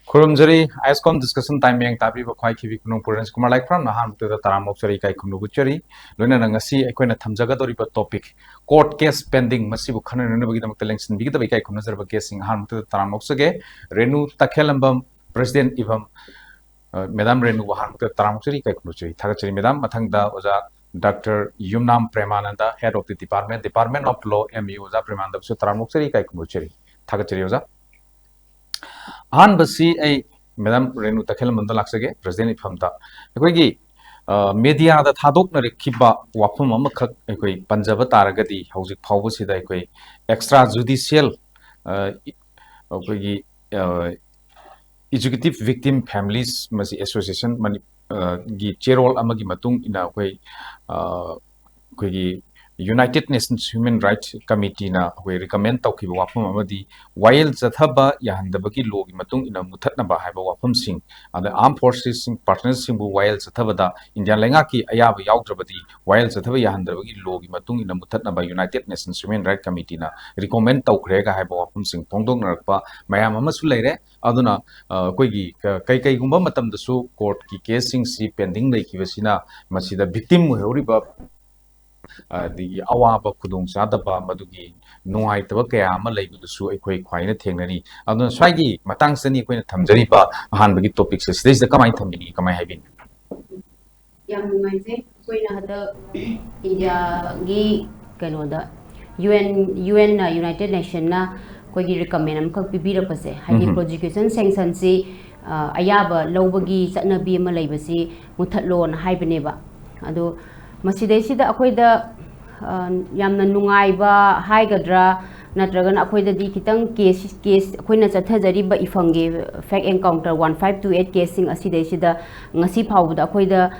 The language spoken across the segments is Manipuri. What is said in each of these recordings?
Kurumjari, ISCOM discussion time yang tapi bakwai kibi kunung purans kumar like from nahan tu taram opsari kai kunu bucari luna nangasi ekoi na thamjaga dori ba topic court case pending masi bukhana nuna bagi tamak telengsin bigi tabai kai kunu zarba case sing han tu taram opsage Renu Takhelambam president ibam Madam Renu wahan tu taram opsari kai kunu chari thaga chari madam mathang da oja Dr. Yumnam Premananda head of the department of law MU oja Premananda so taram opsari kai kunu chari thaga chari oja Han basi ay Madam Renu Takhelambam laksage president ifamta ekoi media da thadok na rekhiba wafum amakak ekoi panjaba taragadi hojik phawbu sida ekoi extrajudicial ekoi executive victim families masi association mani gi chairol amagi matung ina ekoi United Nations Human Rights Committee na we recommend tau kiba wafum amadi while zathaba yahandabagi logi matung ina muthatna ba haiba wafum sing and the armed forces sing partners sing bu while zathaba da India lenga ki ayaba yaudrabadi while zathaba yahandabagi logi matung ina muthatna ba United Nations Human Rights Committee na recommend tau krega haiba wafum sing pongdong narakpa mayam amasu leire aduna koigi kai gumba matam dasu court ki case sing si pending lei kibasina masida victim horiba the awaba kudung sadaba madugi nuai taba kaya ama laibudusu ekoi khwaina thengnani aduna swagi matang sani koina thamjari ba ahanbagi topic se stage da kamai thamini kamai haibin yam nuaise koina hada India gi kanoda UN United Nation na koigi recommend am khak pibira pase hagi prosecution sanction si ayaba lobagi chatnabi ama laibasi muthatlon haibane ba adu Masidesida akoida yamna nungaiba haigadra natragana akoida di kitang case akoina chathajari ba ifange fact encounter 1528 casing asidesida ngasi phawda akoida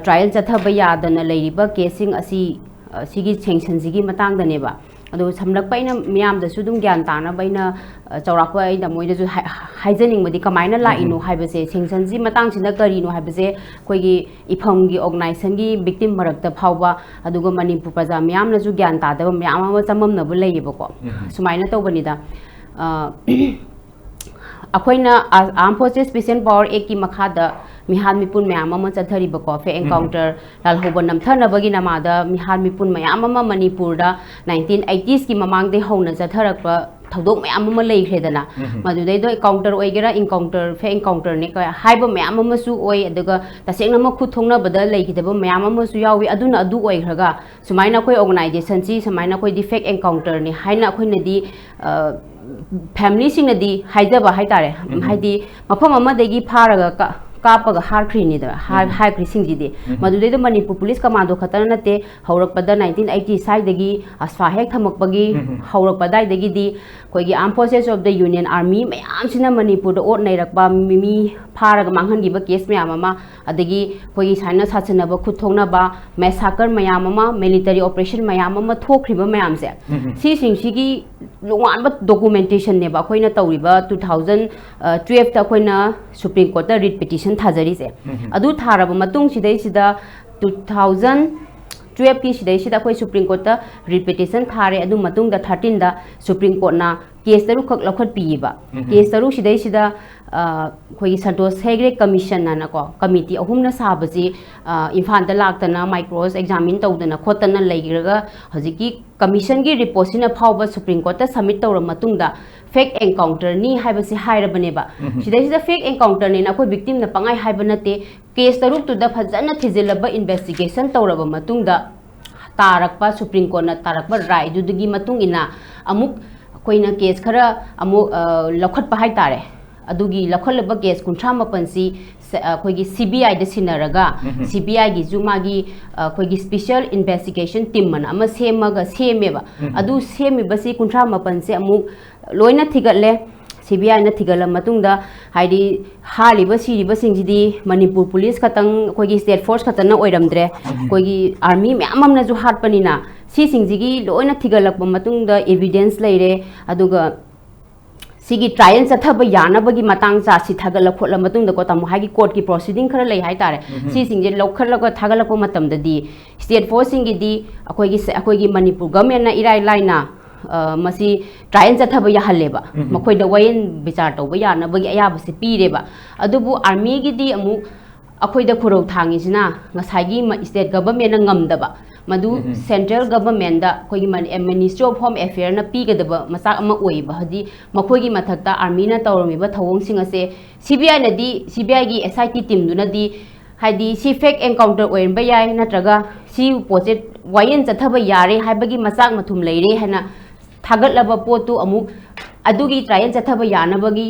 trial chathaba yadana leiriba casing asi sigi sanction sigi matangda neba ado samlakpa ina miyam da sudum gyan tana baina chawrakpa ina moida ju haijaning madi kamaina la inu haibase sanction ji matang sina kari no haibase koigi ifam gi organization gi victim marakta phawba aduga manipur praja miyam na ju gyan ta da miyam ama chamam na bu leiba ko sumaina tawbani da akoina armed forces special power ek ki makhada mihal mipun mayam ama chathari ba ko fe encounter lal hoban namthana bagi namada mihal mipun mayam ama manipur da 1980s ki mamang de hona chatharak ba thodok mayam ama lei khredana madu dei do encounter oigera encounter fe encounter ne ka haiba mayam ama su oi aduga taseng nama khu thongna bada lei khidaba mayam ama su yawi aduna adu oi khraga sumaina koi organization chi sumaina koi defect encounter ne haina koi nadi family sing nadi haijaba haitare haidi mafam ama degi pharaga kapaga har khrini da har krising ji de madudai da manipur police commando khatana nate haurak pada 1980 sai dagi asfa hek thamak bagi haurak padai dagi di koigi armed forces of the union army mayam sina manipur da ot nairakba mimi pharaga manghan gi ba case mayam ama adagi koigi saina sachana ba khuthongna ba massacre mayam ama military operation mayam ama thokriba mayam se si sing sigi longwan ba documentation ne ba koina tawriba 2012 ta koina supreme court da writ petition thajari se adu tharaba matung sidai sida 2012 ki sidai sida koi supreme court ta writ petition thare adu matung da 13 da supreme court na case taru khak lakhat pi ba case taru sidai sida koi santos hegre commission na ko committee ahum na sabasi infan da laktana micros examine tawdana khotana leiraga hojiki commission gi report sina phawba supreme court ta submit tawra matung da fake encounter ni haibasi hairabane ba sidai sida fake encounter ni na koi victim na pangai haibanate case taruk tu da phajana thijilaba investigation tawraba matung da tarakpa supreme court na tarakpa rai dudugi matung ina amuk koina case khara amuk lakhat pa hai tare adugi lakhalaba case kunthra mapansi koigi CBI da sinaraga CBI gi jumagi koigi special investigation team man ama semaga semeba adu semi basi kunthra mapanse amuk loina thigalle CBI na thigala matungda haidi haliba siriba singjidi manipur police khatang koigi state force khatana oiramdre koigi army myamam na ju hatpanina si singjigi loina thigalakba matungda evidence leire aduga sigi trial chathaba yanabagi matang cha si thagala khotla matungda ko tamu hagi court ki proceeding khara lei hai tare si singje lokhalaga thagalakpa matamda di state force singi di akoigi manipur government na irai laina masi trial chathaba yahaleba makhoi da wayen bichar tawba yana bagi ayaba se pireba adubu army gi di amu akhoi da khurau thangi sina ngasai gi state government na ngamdaba madu central government da khoi ministry of home affairs na pigadaba masak ama oiba hadi makhoi gi mathakta army na tawrami ba thawong singa se CBI na di CBI gi SIT team du na di haidi si fake encounter oin ba yai natraga si poche wayen chathaba yare haibagi masak mathum leire hana thagat laba potu amu adugi trial chathaba yanabagi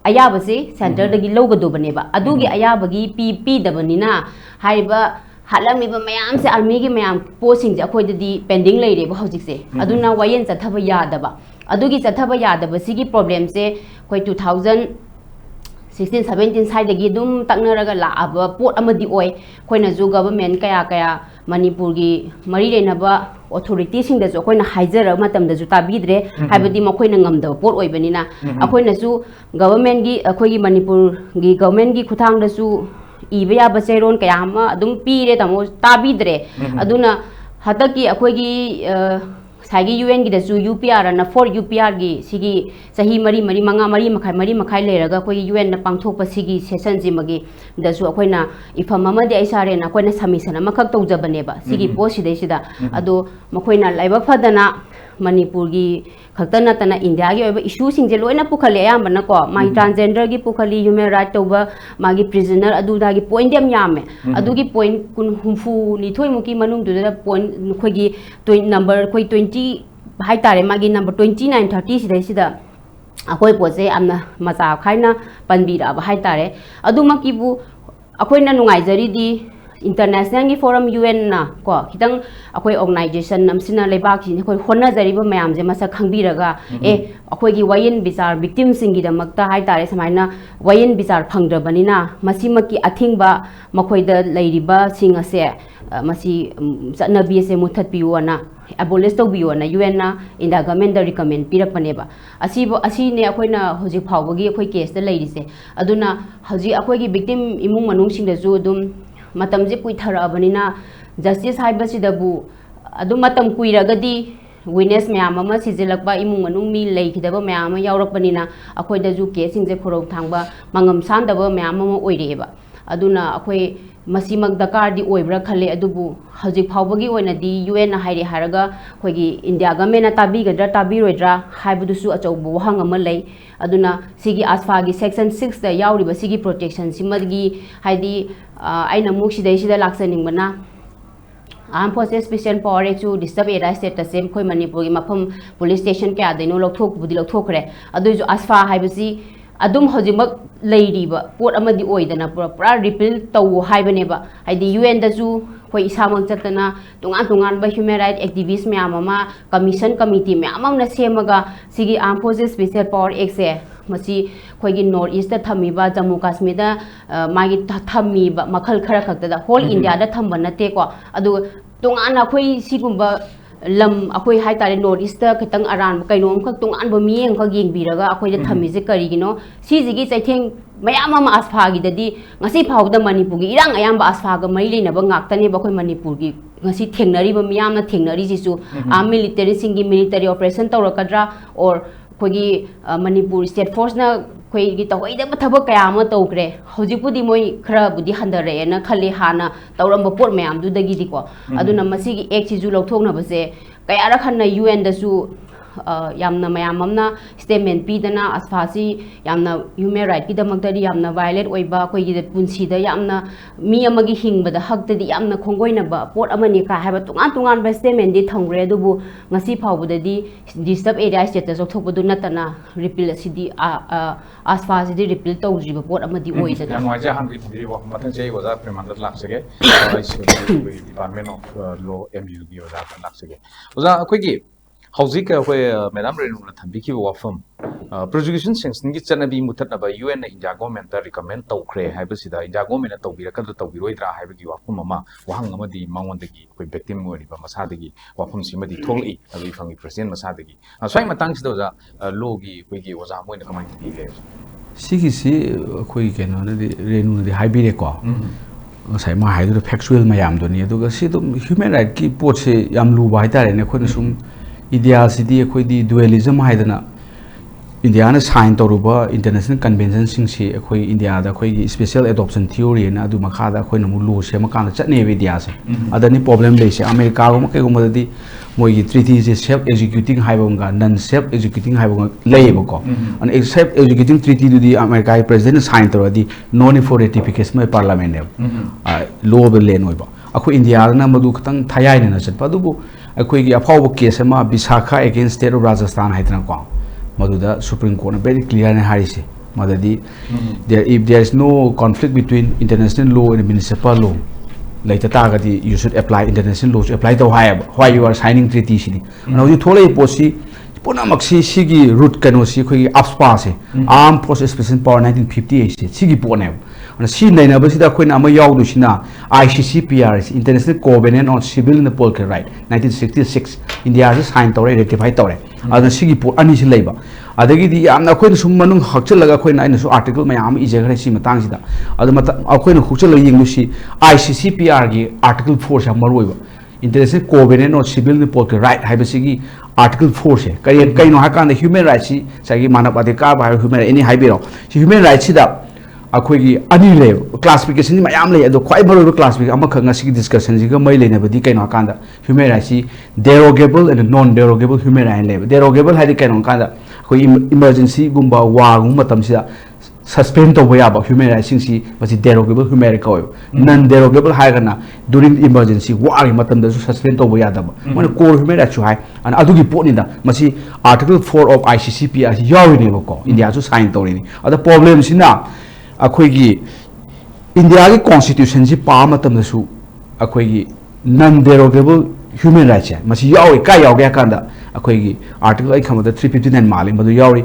ayaba se center dagi logado baneba adugi ayabagi pp dabanina haiba halami ba mayam se army gi mayam posting je akhoi dadi pending leire ba hojik se aduna wayen chathaba yadaba adugi chathaba yadaba sigi problem se koi 2016 17 side dagi dum taknaraga laaba pot amadi oi khoina ju government kaya kaya manipur gi mari renaba authority sing da jo khoina haijara matam da ju tabidre haibadi makhoina ngamda pot oi banina akhoina ju government gi akhoi gi manipur gi government gi khuthang da ju iba ya baseron kaya ma adum pire tamo tabidre aduna hataki akhoi gi Sagi UN की दसु UPR ना 4 UPR की सिगी सही मरी मरी मंगा मरी मखाई लेरगा कोई UN ना पांगथोक सिगी सेशन जी मगी दसु अखोइना इफम अमदि ऐसारे ना कोइना समिशन अमखक तौजबनेबा सिगी पोस्ट सिदा अदो मखोइना लाइबक फदना मणिपुर की खक्ता नतना इंडिया की ओइबा इशू सिंजे लोइना पुखले यामबना को मागी ट्रांसजेंडर की पुखली ह्यूमन राइट तौबा मागी प्रिजनर अदुदा की पॉइंट यम यामे अदुगी पॉइंट कुन हुमफु निथोय मुकी मनुंग दुदा पॉइंट खोगी नंबर कोई 20 हाई तारे मागी नंबर 29 30 सिदा सिदा अखोय पोसे आमना मचा खाइना पनबीरा हाई तारे अदुमकीबु अखोयना नुंगाइजरी दी international की forum UN ना को खितंग अखोय organization नमसिना लेबाक सिने अखोय होनजरिबा मयाम जे मसा खंगबिरगा ए अखोय की वायन बिचार victim सिंगी दमकता हाय तारे समाइना वायन बिचार फंगद्रबनिना मसिमकी अथिंगबा मखोयदा लेरिबा सिंग असे मसी चनबी से मुथतपियोना abolish tawbiona UN na inda government da recommend pirappaneba asi ne akoina hoji phawbagi akoi case da leirise aduna hoji akoi gi victim imung manung sing da ju dum matam je kuithara abanina justice haibasi dabu adu matam kuiragadi witness myam ama sijilakba imung manung mi leikidaba myam ama yaurakpanina akoi da ju case sing je khorok thangba mangam sandaba myam ama oireba aduna akoi मसीमक दरकार दी ओइब्रा खले अदुबु हजिक फावबगी ओइना दी UN ना हाइरे हारगा खोगी इंडिया गवर्नमेंट ताबीगद्रा ताबीरोइद्रा हाइबदुसु अचौबु वहांग अमा लै अदुना सिगी आसफा गी सेक्शन 6 दा याउरिबा सिगी प्रोटेक्शन सिमदगी हाइदी आइना मुक्सिदै सिदा लाक्सनिंगबना armed forces special power act disturbed area status से खोइ मणिपुर गी मफम पुलिस स्टेशन क्या दैनो लौथोकबुदी लौथोखरे अदुजु आसफा हाइबसी अदुम हजिमक लेरिबा पोट अमदि ओइदना पुरा रिपील तौ हाइबनेबा हाइदी UN दजु खोइ इसामक चतना तुंगान बा ह्यूमन राइट एक्टिविस्ट म्याम अमा कमीशन कमिटी म्याम अमना सेमगा सिगी armed forces special power act से मसी खोइगी नॉर्थ ईस्ट दा थमीबा जम्मू कश्मीर दा मागी थमीबा मखल खरा खक्तदा होल इंडिया दा थम्बा नते को अदु तुंगान खोइ सिगुम्बा लम अखोई हाई तारे नॉर्थ ईस्ट खतंग अरान कइनोम खक तुंगान बो मियें खक येंगबिरगा अखोइ दा थमीजे करिगिनो सिजिगी चैथेंग मयाम अमा आसफागी ददी ngasi फावदा मणिपुर गी इरांग अयाम आसफागा मई लेनबा ngakतने बखोइ मणिपुर गी ngasi थेंगनरिबा मियामना थेंगनरि जिसु आर्म मिलिटरी सिंगी मिलिटरी ऑपरेशन तौरकद्रा और खोगी मणिपुर स्टेट फोर्स ना खोगी तवैदब थबक कयाम तौक्रे हौजिपुदी मोइ खराबुदी हंदरेना खले हाना तौरंब पोट मयाम दुदगी दिको अदुना मसिगी एक चिजु लौथोकनबसे कयारा खन्ना UN दसु यामना मयाम अमना स्टेटमेंट पीदना आसफासी यामना ह्यूमन राइट की दमकतरी यामना वायलेट ओइबा खोगी पुंसीदा यामना मी अमगी हिंगबदा हक्तदी यामना खोंगोइनबा पोट अमनी का हाबा तुंगान बा स्टेटमेंट दि थंगरे दुबु ngasi फावबददी डिस्टर्ब एरिया स्टेटस ऑथोकबदु नतना रिपील सिदी आसफासी दि रिपील तौजिबा पोट अमदी ओइदना यामवाजे हांगि दि मथन जे वजा प्रेमानंद लाक्सगे डिपार्टमेंट ऑफ लॉ MU की वजा लाक्सगे वजा खोगी हौजिक अखोय मैडम रेनुना थंबिखि वाफम प्रोसिक्यूशन सेंक्शन की चनबी मुथतनबा UN ना इंडिया गवर्नमेंट ता रिकमेंड तौखरे हाइबसिदा इंडिया गवर्नमेंट ना तौबिरकद तौबिरोइद्रा हाइबगी वाफम अमा वहांग अमदी मांगोंदगी कोइ विक्टिम ओरिबा मसादगी वाफम सिमदी थोलई अबि फंगी प्रेसिडेंट मसादगी स्वाइ मतंगसिदा ओजा लोगी कोइगी ओजा मोइना कमाइ दिले सिगिसि अखोय केनोनदि रेनुनदि हाइबिरेको ngasai ma haidu factual mayam doni aduga si dum human right ki pot se yam lu bai tare ne khon sum India city a quite dualism haidana. India sign Toruba international convention singsi a India the special adoption theory and Adu Makada Quenamulu Shemakana Chatney Vidias. Other problem they say America Mokadi Moy treaties is self executing Hibonga, non self executing Hibonga labor. And self executing treaty to the American president signed already, no for ratification by parliament. Low Lenoba. Aku India Namadukang Thailand and Padubu, a quick Apo case Bisaka against state of Rajasthan Haitanakwa. Maduda Supreme Court very clear and Harisi. Madadi if there is no conflict between international law and municipal law, later target you should apply international law to apply to why you are signing treaty city. Now you told a posi Ponamaxi Sigi root canosi upspase armed process present power 1958 Sigi Ponem. And she Nana Basida Queen Amayaudusina ICCPR International Covenant on Civil and Political Right 1966 India is signed to ratify Tore as a Singapore Anish labor. Adagi I'm not going to Sumanung Hochelaga Queen article my arm is a Greshim Tangsida. Other Queen Hochela English ICCPR article 4 Samarueva International Covenant on Civil and Political Right Hibasigi article 4 Kaino Hakan the human rights Sagi Manapatica by human any hybrid human rights अखोगी अनी ले क्लासिफिकेशन मयाम ले अदो क्वाइ मरो क्लासिफिकेशन अमा खंगा सिगी डिस्कशन सिगा मै लेने बदी कैनो कांदा human rights derogable and non derogable human right ले डेरोगेबल हाइदि कैनो कांदा कोई इमरजेंसी गुम्बा वागु मतम सिदा सस्पेंड तो बया बा ह्यूमन राइट्स सिंग सी मसी डेरोगेबल ह्यूमन राइट को नॉन डेरोगेबल हाइगना ड्यूरिंग इमरजेंसी वाग मतम दसु सस्पेंड तो बया दब मन कोर ह्यूमन राइट्स हाइ अन अदुगी पोनिदा मसी आर्टिकल 4 ऑफ आईसीसीपीआर याविने बको इंडिया सु साइन तोरिनी अदा प्रॉब्लम सिना अखोगी इंडिया की कॉन्स्टिट्यूशन से पामतमसु अखोगी नॉन डेरोगेबल ह्यूमन राइट्स है मसी यावे का यावे कांदा अखोगी आर्टिकल आई खमदा 359 माले मदु यावे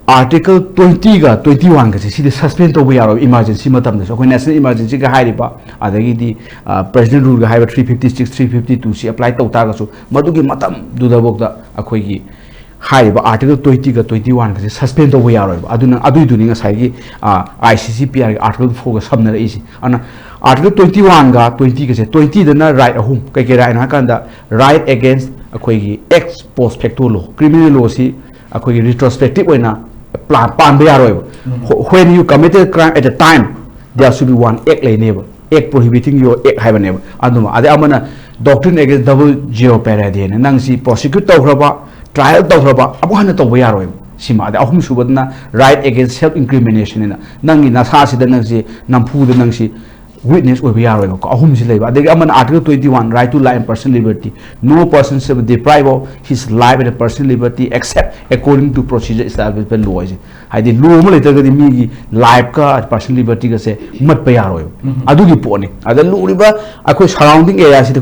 आर्टिकल 20 का 21 का से सस्पेंड तो यारो इमरजेंसी मतमदसु अखोई नेशनल इमरजेंसी का हाइरिबा अदगी दी प्रेसिडेंट रूल का हाइबा 356 352 से अप्लाई तो तागसु मदुगी मतम दुदबोकदा अखोगी हाइबा आर्टिकल 20 का 21 का सस्पेंड तो यारो अदुना अदुइदुनि ngasai ICCPR आर्टिकल 4 का सबना रइसि अन आर्टिकल 21 का 20 का से 20 दना राइट अहुम कई के राइट हाकांदा राइट अगेंस्ट अखोगी ex post facto law criminal law सी अखोगी रिट्रोस्पेक्टिव ओइना प्लान पान बे यारो when you committed crime at the time there should be one act laineba act prohibiting your act haibaneba aduma ade amana doctrine against double jeopardy ne nangsi prosecute tawraba trial tawraba abuhana to yaro sima de ahum subadna right against self incrimination na nangi nasa sida nangsi nampu de nangsi witness or yaro ko ahum si leba de aman article 21 right to life and personal liberty no person shall be deprived of his life and personal liberty except according to procedure established by law haidi law mo later ga mi gi life ka personal liberty ga se mat pa yaro adu gi pone ada law riba akoi surrounding area si de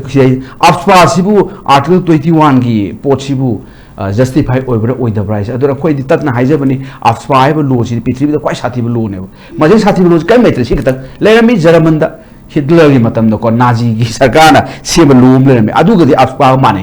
after sibu article 21 gi pot sibu justify over the price adora khoi di tatna haijabani afspa ba law si pithri da kwai sathi ba law ne maje sathi ba law kai metre si ka lerami jaramanda Hitler gi matam do ko Nazi gi sarkar na seba law lerami adu ga di afspa mane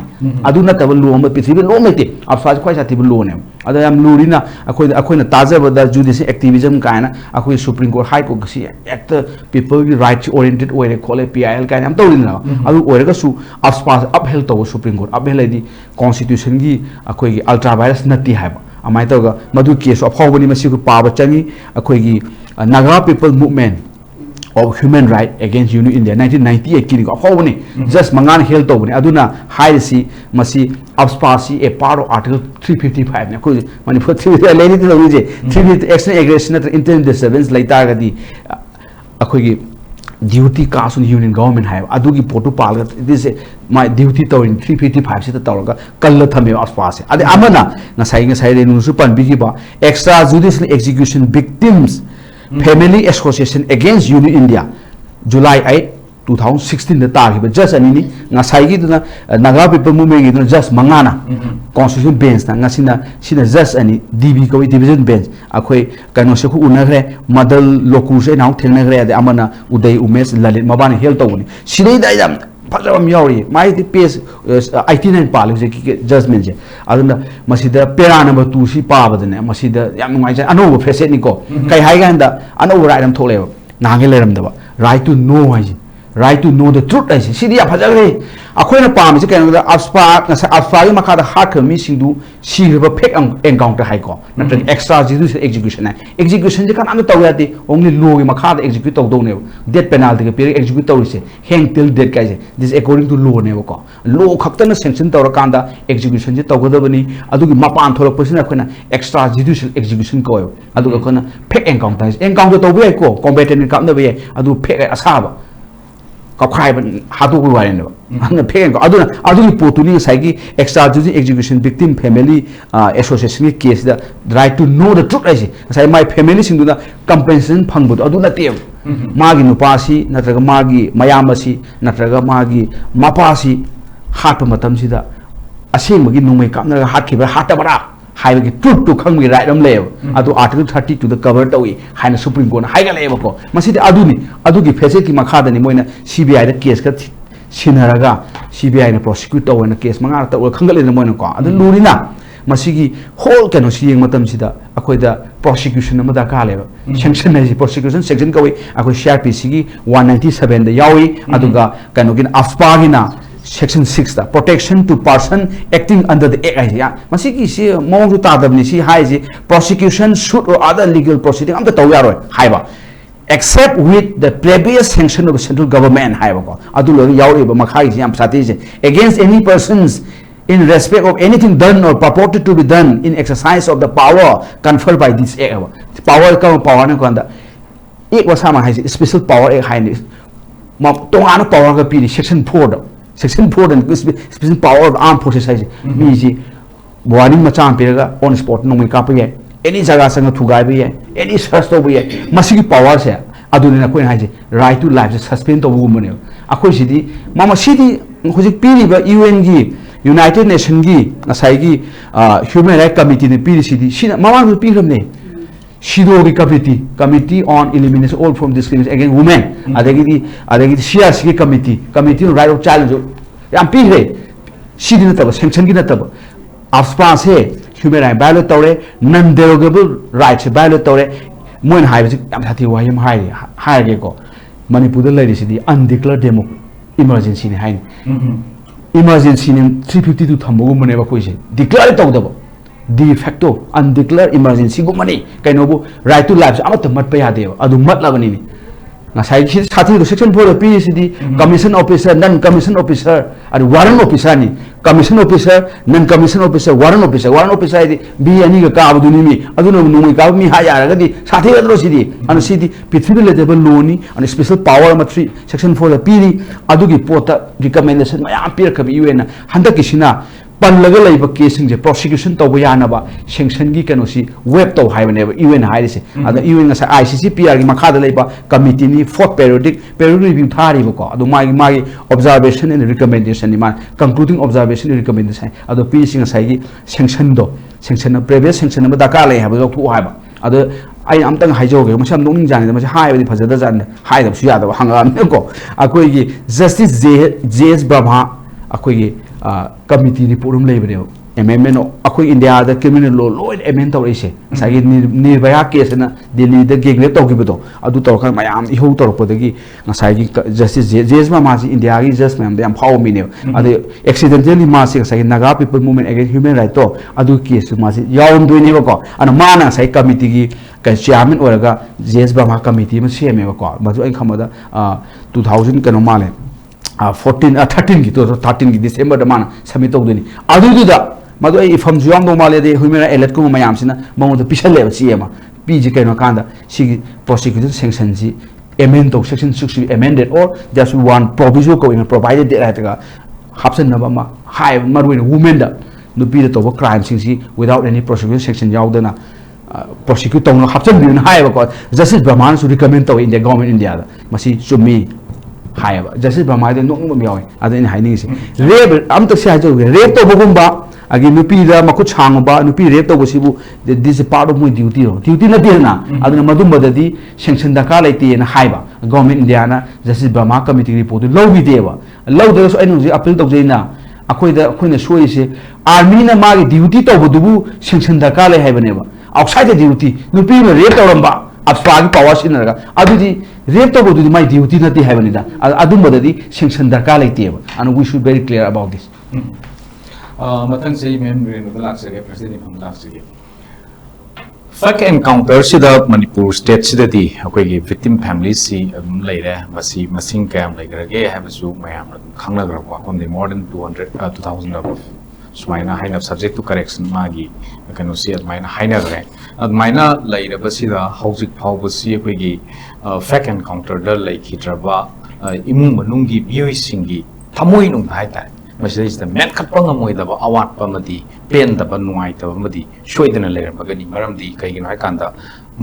adu na tabal law ma pithri ba law mete afspa kwai sathi ba law ne ada yam lurina akoi na taja ba da judicial activism kaina akoi supreme court high court si act people gi right oriented oire khole PIL kaina am tawlina adu oire ga su afspa upheld to supreme court upheld di constitution gi akoi gi ultra virus nati haiba amai to ga madu case of hawbani masi ku pa ba changi akoi gi Naga people movement of human right against Union India 1998 ki ko hawbani just mangan held to bani aduna high si masi abspasi a part of article 355 ne ko mani for 3 leni to je 3 action aggression at intent disturbance laita ga di akoi gi duty cast on union government hai adugi potu pal this my duty to in 355 se ta ga kal thame aspa se ade amana na sai renu su pan bi ba extra judicial execution victims family association against union India July 8 2016 da ta just ani nga sai gi na naga people movement gi just mangana constitution bench na nga sina just ani DB ko division bench akhoi kano se khu unagre madal loku se naw thengna gre ade amana uday umesh lalit mabani hel to ni sidai da jam phajam yauri mai di page 89 pal je ki judgment je aduna masida pera number 2 si pa badane masida yam ngai ja ano facet ni ko kai hai ganda ano right am thole na ge leram da right to know hai right to know the truth ai si dia phajagre akhoi na pam se kaino da aspa gi makha da hard khami singdu si ba fake encounter hai ko na extrajudicial execution execution je kan am taw yati only law gi makha da execute taw do ne death penalty ke period execute taw se hang till death kai se this according to law ne ko law khakta na sanction taw ra kan da execution je taw gadabani adugi mapan tholok pasina khona extrajudicial execution ko aduga khona fake encounter taw bi ko combatant kam na bi adu fake asaba ka khai ban hatu ko wari ne ba fake ko aduna adugi potuni sai gi extrajudicial execution victim family association ki case da right to know the truth ai sai my family sing da compensation phang bu adu na te magi nupasi natraga magi mayamasi natraga magi mapasi hat matam sida asing magi numai kamna hat ki ba hat bara हाइबे ट्रुथ टू खंग राइट हम लेव अदु आर्टिकल 32 द कवर तोई हाइना सुप्रीम कोर्ट हाइगा लेव को मसिदि अदुनि अदुगी फेसे की मखा दनि मोइना सीबीआई द केस का सिनरगा सीबीआई ने प्रोसिक्यूट तोना केस मंगा त खंगले न मोइना को अदु लुरिना मसिगी होल केनो सियंग मतम सिदा अखोइदा प्रोसिक्यूशन अमदा का लेव सैंक्शन है प्रोसिक्यूशन सेक्शन कवि अखोइ सीआरपीसी की 197 द यावी अदुगा केनो किन आफ्पागिना Section 6 da protection to person acting under the act ya masiki si mong ta dabni si hai ji prosecution suit or other legal proceeding am ta taw yaroi haiba except with the previous sanction of the central government haiba ko adu lo yauri ba makhai ji am sati ji against any persons in respect of anything done or purported to be done in exercise of the power conferred by this act power ne ko anda ek wasama hai special power ek hai ni ma tongana power ga pi section 4 da Section 4 and special power of armed forces hai mi ji warning macham pega on spot no me ka pe any jaga sang thugai be any search to be masigi power se aduni na koi hai ji right to life suspend to woman akoi sidi mama sidi hojik piri ba UN gi United Nation gi asai gi human right committee ne piri sidi sina mama ru piram ne Shidogi committee on elimination all from discrimination against women adagi CRC committee on right of challenge yam pi re shidi na taba sanction gi na taba afspa se human right violate tore non derogable rights violate tore moin hai bi yam thati wa yam hai ge ko manipur da lai sidi undeclared demo emergency ne hai emergency ne 352 thambo mo ne ba koi se declare taw daba de facto undeclared emergency go money kainobu right to life amata mat pa yade adu mat labani ni ngasai si sathi do section 4 PCD commission officer non commission officer adu warrant officer ni commission officer non commission officer warrant officer di bi ani ga ka abdu ni mi adu no no ka mi ha ya ga di sathi ga do sidi anu sidi pithri level law ni and special power ma 3 section 4 da piri adu gi pota recommendation ma ya pir ka bi UN handa kisina pan laga lai ba case je prosecution to ba yana ba sanction gi kano si web to hai ne ba UN hai se ada UN nga sa ICC PR gi makha da lai ba committee ni fourth periodic review thari ba ko adu magi observation and recommendation ni man concluding observation and recommendation adu PC nga sai gi sanction previous sanction ba da ka lai ha ba thu hai ba adu ai am tang hai jo ge masam nong ning jani da ma hai ba di phajada jan hai da su ya da hanga ne ko akoi gi justice JS Brahma akoi gi committee report um label amendment akoi India da criminal law amendment to ise sagi nirbhaya case na Delhi da gig le to gi bedo adu to kan mayam I ho to ro podagi ngasai gi justice JS ma si India gi just ma'am am how me ne adu accidentally ma si sagi naga people movement against human right to adu case ma si yawum do ni ba ko ana ma na sai committee gi ka chairman oraga JS Brahma committee ma CM ba ko ma ai khamada 2000 kano male 13 ki to 13 ki December da mana submit to dini adu da madu ai from juang do male de human elect ko mayam sina mo da pisal le chi ema pg kaino kanda si prosecution sanction ji amend to section 6 amended or just one proviso ko in provided that ga hapsen na ba ma high marwin women da no pi da to crime sing si without any prosecution section yaw da na prosecute to no hapsen bi na high ba ko justice Brahman su recommend to in the government India da masi sumi high justice Brahma de no mo yaw ada ni hiding si rape am to si ha jo rape to bogumba agi nupi da makut chang ba nupi rape to bosibu this is part of my duty na de na aduna madum badadi sanction da ka laiti na high ba government India na justice Brahma committee report low bi de ba low da so enu appeal to jaina akoi na soi se army na ma duty to bodubu sanction da ka lai hai bane ba outside the duty nupi me rape to ramba अप्सरा की पावर सिनरगा अदुदी रेप तो बोदुदी माय ड्यूटी नती हैबनिदा अदुमबददी सेंक्शन दरकार लेतेब and we should very clear about this matang se mem renu laksage president ham laksage fact encounter sida manipur state sida di akoi gi victim families si leire masi masing kam legrage habasu mayam khangnagra ko kon more than 2000 of sumaina haina subject to correction magi kanu si admaina haina gre admaina leire basida housing phawbasi akoi gi fact encounter da leikitraba imung manungi bioi singi thamoi nung haita Masih men katpang amoy daba awat pa madi pen daba nuai daba madi shoy dina layer bagani maram di kay gino kanda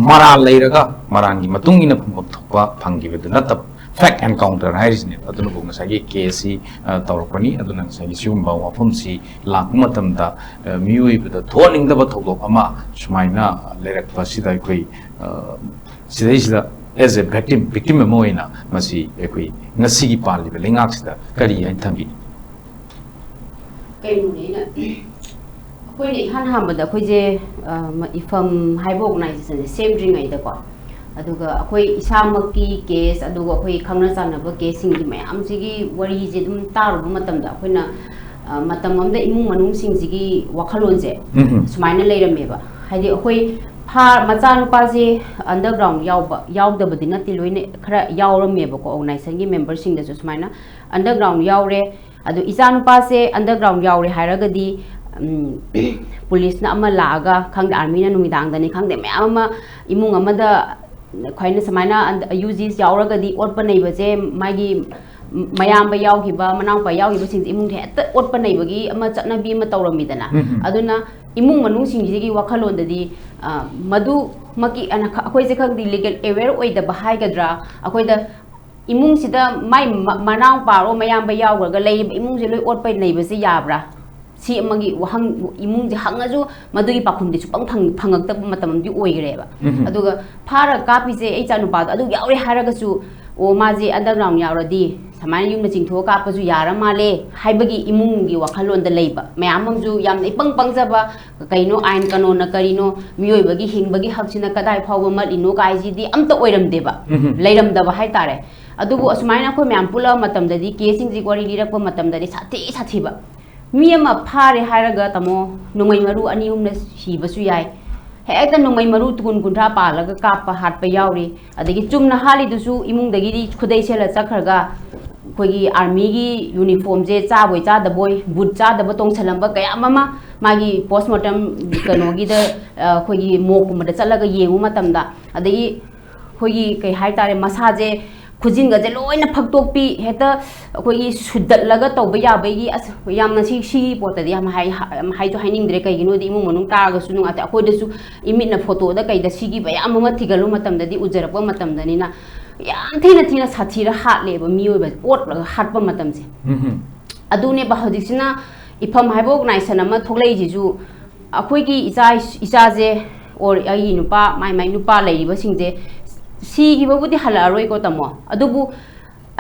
mara layer ka marangi matungi na pumukpa panggi bedu natap fact encounter hairis ne aduna bunga sagi kesi tawrokani aduna sagi sium ba wafum si lakmatam da miui bedu thoning daba thogok ama sumaina layer pa sida koi sida as a victim amoyna masi ekoi ngasi gi pali be lingak sida kari hain thambi cái này nè, khối này han ham benda khối je ifam hai bok nai sen same ring ai da ko aduga khối isamaki case aduga khối khangna sana ba case sing gi mayam sigi wari je dum tar bu matam da khoi na matam am da imung manung sing sigi wakhalon je sumaina leiram me ba haidi khoi pha macha nupa je underground yaw da badina ti loine khara yawram me ba ko organization gi member sing da sumaina underground yawre adu isanu pase underground yaure hairagadi police na ama laga khang army na numidang dani khang de ma ama imung amada khoina samaina UGs yauragadi otpa nei baje magi mayam ba yaw giba manang pa yaw giba sing imung the at otpa nei bagi ama chatna bi ma tawrami dana aduna imung manung sing ji gi wakhalon dadi madu maki ana akhoi je khang di legal aware oi da bahai gadra akhoi da imung sida mai manang paro mayam ba yaw ga lei imung je loi ot pai nei ba si yabra si amagi wahang imung je hangaju madui pakhum di chupang phangak ta matam di oi gre ba aduga phara kapi je ei chanu pa adu yawre haraga chu o ma je underground yawra di samai yung na chingtho ka pa ju yara male haibagi imung gi wakhalon da leiba mayam am ju yam nei pang jaba kaino ain kano na karino mioi bagi hingbagi haksina kadai phawa mal ino kai ji di am ta oiram deba leiram da ba hai tare adugu asmaina ko myam pula matam dadi casing ji gori lirak ko matam dadi sathi ba mi ama phare haraga tamo numai maru ani humna hi basu yai hekta numai maru tukun kuntra palaga kapa hat pa yauri adagi chumna hali dusu imung dagi di khudai sela chakharga khoigi army gi uniform je cha boi cha da boy but cha da batong salamba kaya mama magi postmortem kano gi da khoigi mok ma da chalaga yengu matam da adagi khoigi kai hai tare masaje khujin ga je loina phaktok pi heta koi sudat laga tawba ya bai gi as yamna si pota di am hai jo haining dre kai gino di mu monung ta ga sunu ate akoi da su imit na photo da kai da sigi ba yam ma thigalu matam da di ujar pa matam da ni na yam thina sathira hat le ba mi oi ba ot la hat pa matam se adu ne ba hodik sina ifam haibok nai sana ma thoklei ji ju akoi gi isa je or ai nupa mai nupa lai ba sing je si gibabudi halaroi ko tamo adubu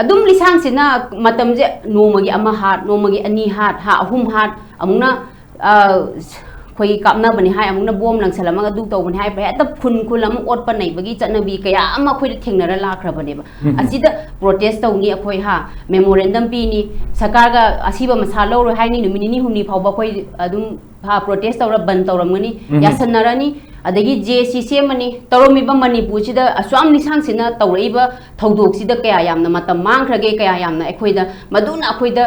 adum lisang sina matam je nomagi ama hat nomagi ani hat ha ahum hat amuna khoi kapna bani hai amuna bom lang salama adu to bani hai ba ta phun khulam ot pa nei bagi chatna bi kaya ama khoi thengnara lakra bane ba asida protest to ni khoi ha memorandum pi ni sarkar ga asiba masalo ro hai ni numini ni humni phawba khoi adum ha protest tawra ban tawramani yasanarani adagi JCC mani tawromi ba manipur sida aswam nisang sina tawreiba thodok sida kaya yamna matam mangkhrage kaya yamna ekhoida maduna ekhoida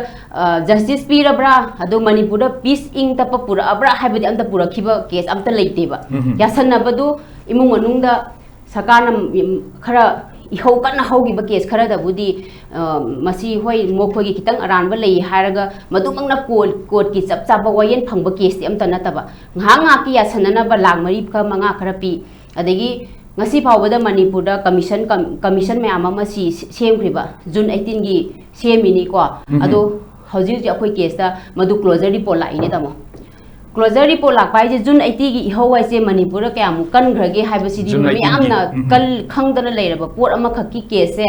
justice pirabra adu manipur da peace ing ta pura abra haibadi amta pura khiba case amta leiteba yasanna badu imung manung da sakana khara ihau kana haugiba case khara da budi masi hoi mokhoi kitang aranba lei haraga madumangna court ki chap chapa wayen phangba case ti amta nataba nga ki yasanna ba lagmari ka manga khara pi adagi ngasi phawbada manipur da commission me ama si semkhriba June 18 gi semini ko ado hauji ji akhoi case da madu closure report lai ne tamo closure report lakpai je June 80 gi ihawai se manipur ka am kan grage haiba sidi mi amna kal khangdana leiraba pot ama khaki case se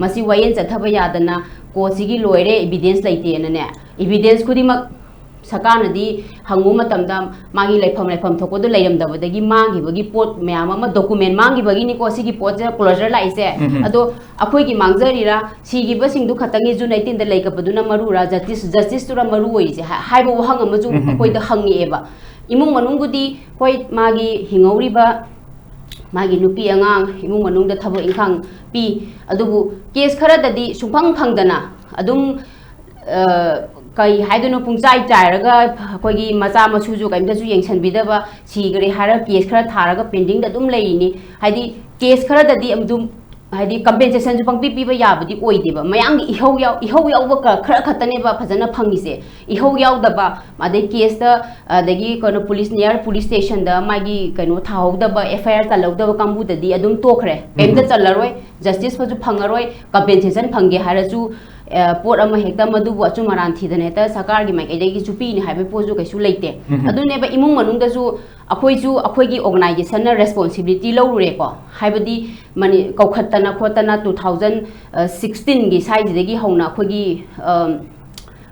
masi wayen chathaba yadana ko sigi loire evidence laite na ne evidence khudi mak Sakanadi hangu matamda magi laifam thokodu leiramdabadagi mangibagi pot mayam ama document mangibagi ni ko sigi pot ja closure laise ado akhoi gi mangjarira sigi basing du khatangi ju 19 da leikapaduna marura justice tura maru oise haibo wahang amaju akhoi da hangi eba imung manungudi koi magi hingoriba magi nupi angang imung manung da thabo ingkhang pi adubu case khara dadi sungphang phangdana adum kai haidono pungchai chairaga koigi macha machuju kaimda ju yengsan bidaba sigre hara case khara tharaga pending da dum leini haidi case khara dadi amdum haidi compensation ju pangpi piba yabadi oideba mayang ihau yaw ba khara khatane ba phajana phangise ihau yaw daba madai case da dagi kono police near police station da magi kaino thau daba FIR talaw daba kambu dadi adum tokre emda chalaroi justice paju phangaroi compensation phangge harachu pot ama hekta madu bu achu maran thidane ta sarkar gi mai gi chupi ni haibe poju kaisu leite adune ba imung manung da ju akhoi gi organization na responsibility lowre ko haibadi mani kaukhatana khotana 2016 gi sai gi hauna akhoi gi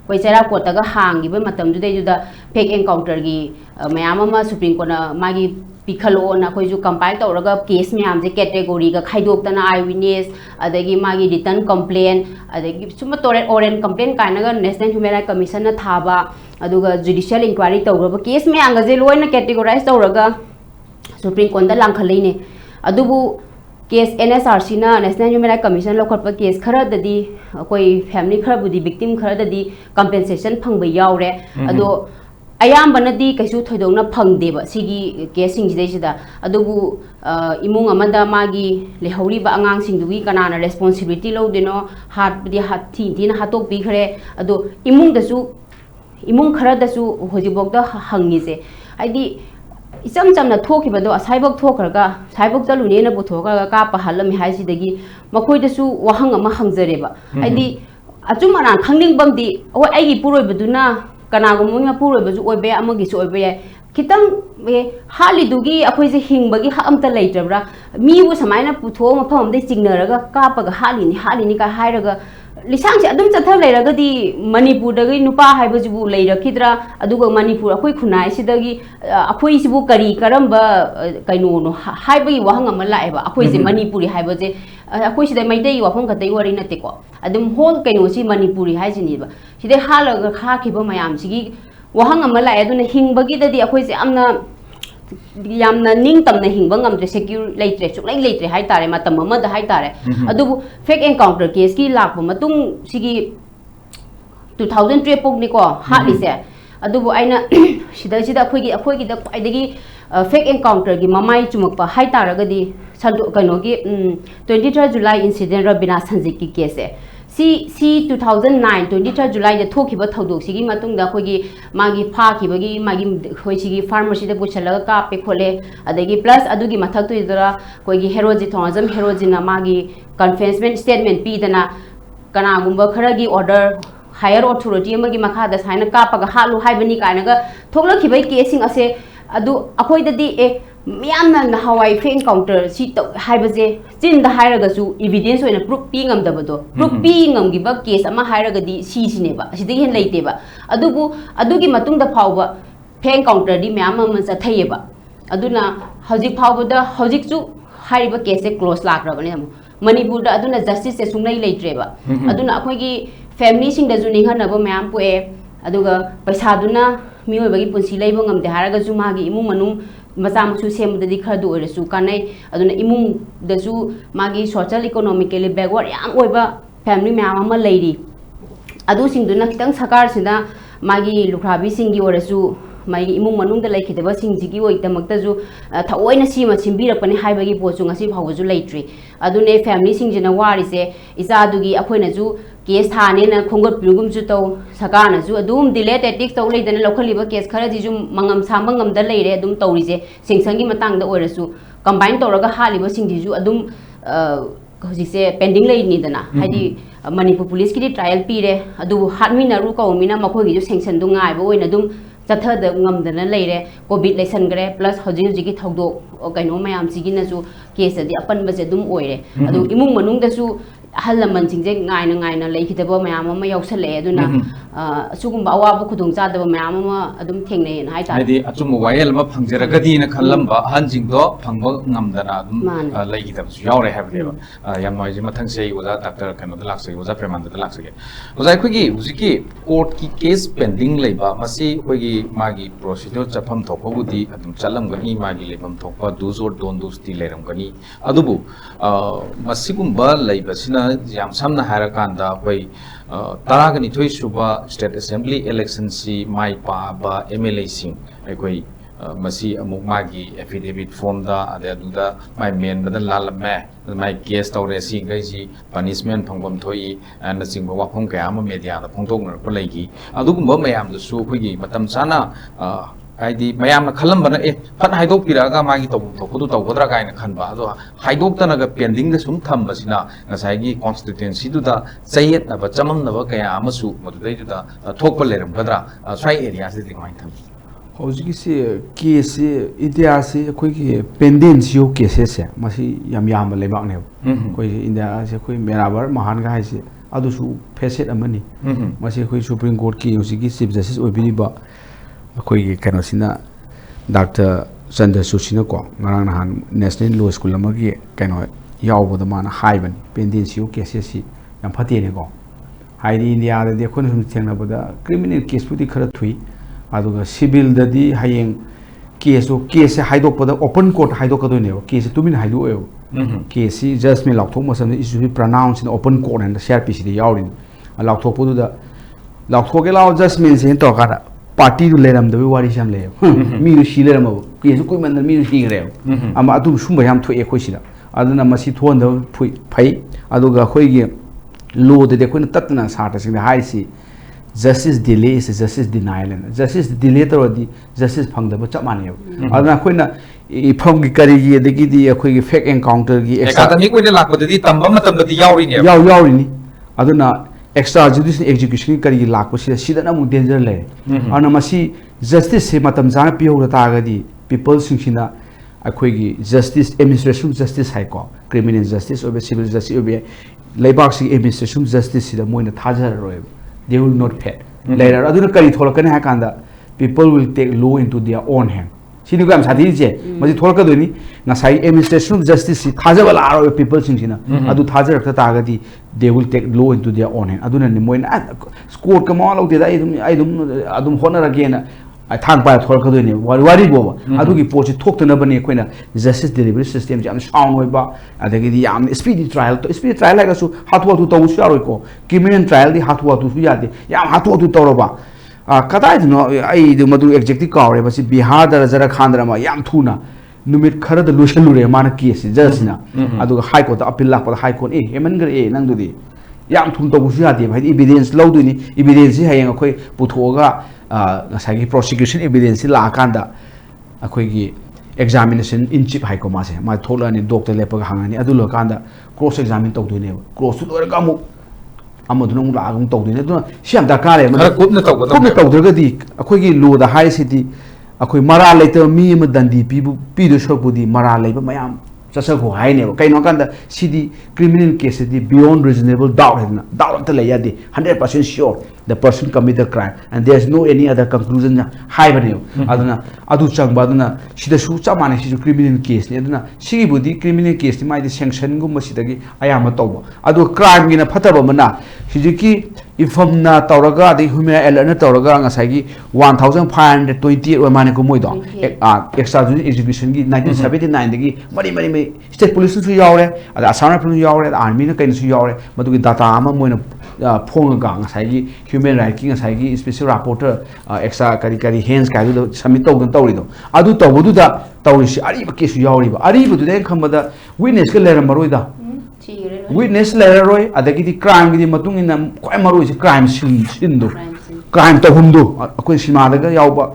koi chera ko ta ga hangi ba matam ju de ju da fake encounter gi mayam ama supreme court na magi pikhalo na koi ju compile tawraga case myam je category ga khaidok tana eyewitness adagi magi written complaint adagi suma oral complaint kaina ga national human rights commission na thaba aduga judicial inquiry tawraba case myam ga je loina categorize tawraga supreme court da langkhaleine adubu case NSRC na national human rights commission lokhatpa case khara dadi koi family khara budi victim khara dadi compensation phangba yaure ado ayambanadi kaisu thoidongna phangdeba sigi casing jidesida adubu imung amada magi lehoriba angang singdugi kanana responsibility lodeno hatbdi hathi tin hatok bi khare adu imung khara dasu hojibokda hangise aidi isam chamna thokibado asaibok thokraga saibok chalune na buthoga ka pahalami haisidagi makoi dasu wahang ama hangjareba aidi achumana khangning bamdi o aigi puroibaduna kanagumung puroibaju oibe amagi su oibe kitang halidugi akhoi je hingbagi ha amta leitrabra mibu samaina putho mafam de chingnaraga kapaga halini ka hairaga lisang se adum chatha leiragadi manipur dagi nupa haibaju leirakidra aduga manipur akhoi khunai sidagi akhoi sibu kari karamba kaino no haibagi wahang amala eba akhoi je manipuri haibaje akhoi sidai maidai wafam khatai wari nate ko adum hol kaino si manipuri haijini ba sidai halaga kha khiba mayam sigi wahang amala aduna hingbagi dadi akhoi je amna yamna ning tamna hingba ngamtre secure leitre chuklai leitre hai tare matam ma da hai tare adubu fake encounter case ki lakpa matung sigi 2012 pok ni ko halise adubu aina sida akhoi gi da aidagi fake encounter gi mamai chumakpa hai taragadi sandu kaino gi 23 July incident rabina sanjik ki case si 2009 23 July da thokiba thodok sigi matung da khogi magi pha khibagi magi khoi sigi pharmacy da puchalaga ka pe khole adagi plus adugi mathak tu idara khogi heroji thonjam heroji na magi confessment statement pi dana kana gumba kharagi order higher authority amagi makha da saina ka paga halu haibani kainaga thokla khibai casing ase adu akhoi dadi miyamna na hawai fake encounter si to haibaje chin da hairaga su evidence oina proof pi ngam dabado proof pi ngam gi ba case ama hairaga di si sineba sidai hen leite ba adugi matung da phawba fake encounter di miyam ma sa thayeba aduna hojik phawba da hojik chu hariba case close lakrabane manipur da aduna justice se sungnai leitreba aduna akhoi gi family sing da ju ninghana ba miyam poe aduga paisa duna mioi bagi punsi leibo ngamde haraga ju magi imung manung macha machu semudadi khadu oresu kanai aduna imung dasu magi social economically backward yam oiba family myam ama leiri adu singduna kitang sakar sida magi lukhrabi singi oresu magi imung manung da laikhidaba singjigi oitamakta ju thaoina sima simbirakpani haibagi pochu ngasi phawju leitri adune family singjina warise isa adugi akhoina ju case thane na khongot pilgum ju to sakana ju adum delay tactics to leidana lokhaliba case khara ji ju mangam samangam da leire adum tawrise singsangi matang da oirasu combine tawraga haliba singji ju adum hojise pending lei ni dana haidi manipur police ki trial pire adu hatmina ru ko mina makho gi ju sanction du ngai bo oina dum chatha da ngamdana leire covid lesson gre plus hoji gi thogdo kaino mayam sigi na ju case di apan baje dum oire adu imung manung da su ahal laman singje ngai na leikitaba mayam ama yausale aduna asugumba awaba khudung chadaba mayam ama adum thengnei na haita haidi achum wayel ma phangjaragadi na khalamba han jingdo phangba ngamdana adum leikitaba su yaure habdeba yam noise mathang sei oza doctor kano da laksage oza preman da laksage oza khogi huziki court ki case pending leiba masi khogi magi procedure chafam thokobudi adum chalam gani magi lebam thokpa do's or don't do's ti leram gani adubu masigumba leiba sina yam samna harakanda khoi taragani thoi suba state assembly election si mai pa ba MLA sing khoi masi amuk magi affidavit form da aduda mai men badan lalame mai case tawre si gai si punishment phangom thoi and sing ba waphom ka ama media da phongtok na ko leigi adugumba mayam da su khoi matam sana haidi mayam na khalam bana phat haidok piraga magi to khodu to godra kai na khanba ado haidok tana ga pending da sum tham basina ngasai gi constituency du da chayet na ba chamam na ba kaya amasu modai du da thokpa leram gadra swai area se ding mai tham hojiki se case india se koi ki pending yo case se masi yam lebak ne koi india se koi merabar mahan ga haise adu su facet amani masi koi supreme court ki hojiki chief justice oibiri ba koi kano sina Dr. Chandra Susina ko ngarang nahan National Law School amagi kano yawbo da mana haiban pending siu case si yam phate ne ko haidi india da de khon sum thengna boda criminal case pudi khara thui aduga civil da di hayeng case haidok poda open court haidok ka do ne case tumin haidu yo case judgment lauk thok masam issue be pronounced in open court and CRPC de yawrin lauk thok podu da lauk thok ke lao judgment se to ka party du leram da wari sam le mi du shi leram bo case koi man mi du shi re ama atu sum ba yam tho e khoi sida aduna masi thon da phai aduga khoi ge law de khoi na tatna sa ta sing hai si justice delay is justice denial and justice delay to di justice phang da ba chap mane aduna khoi na ifam gi kari gi de gi di khoi gi fake encounter gi academic way la ko di tamba matam da di yauri ne yauri ni aduna extrajudicial execution kari gi lak ko sida na mu danger le ana masi justice se matam jana pi ho ta ga di people sing sina akhoi gi justice administration justice hai ko criminal justice or civil justice or laibak si administration justice sida moina thajar roi they will not pay later aduna kari tholakane ha kanda people will take law into their own hand sini gam sathi je maji tholka doni na sai administration justice si thajabala aro people sing sina adu thajar ta ta gadi they will take law into their own hand aduna ni moina score ka ma lo te da adum honara gena thang pa tholka doni wari bo adu gi pochi thokta na bani koina justice delivery system jam sound oi ba adagi di yam speedy trial like su hatwa tu tawu sharo ko criminal trial di hatwa tu su yade yam hatwa tu tawro ba kadai no ai du madu executive kawre basi bihar da jara khandra ma yam thuna numit khara da lushal lure mana case judge na adu high court appeal lak pa high court heman gar nang du di yam thun tawu su yade bhai evidence law du ni evidence hayang akhoi puthoga ngasagi prosecution evidence la kanda akhoi gi examination in chief high court ma se ma thola ni doctor lepa hangani adu lo kanda cross examine taw du ne cross tu lo ka mu amadu nong la gung taw du ne du siam da ka le ma kupna taw da di akhoi gi lo da high city akhoi mara leiter mi ma dandi pi do shok budi mara leiba mayam chasa ko hai ne kai no kanda city criminal case di beyond reasonable doubt ta le ya di 100% sure the person commit the crime and there is no any other conclusion hai bane aduna adu chang ba aduna sida su cha mane si criminal case ne aduna sigi budi criminal case ni mai di sanction gum sidagi ayama tawba adu crime gi na phataba mana sijiki ifam na tawraga di human alert na tawraga ngasai gi 1528 wa mane ko moi do extrajudicial execution gi 1979 dagi mari state police su yawre ada asana police yawre army na kain su yawre madu gi data ama moina phong ga ngasai gi human rights ki ngasai gi special rapporteur extra kari hands ka du submit tawri do adu tawdu da tawri si ari ba ke su yawri ba ari bu de khambada witness ka leram maroi da witness leroi adagi di crime gi matung ina kwai maroi si crime sin do crime ta humdo akoi sima daga yawba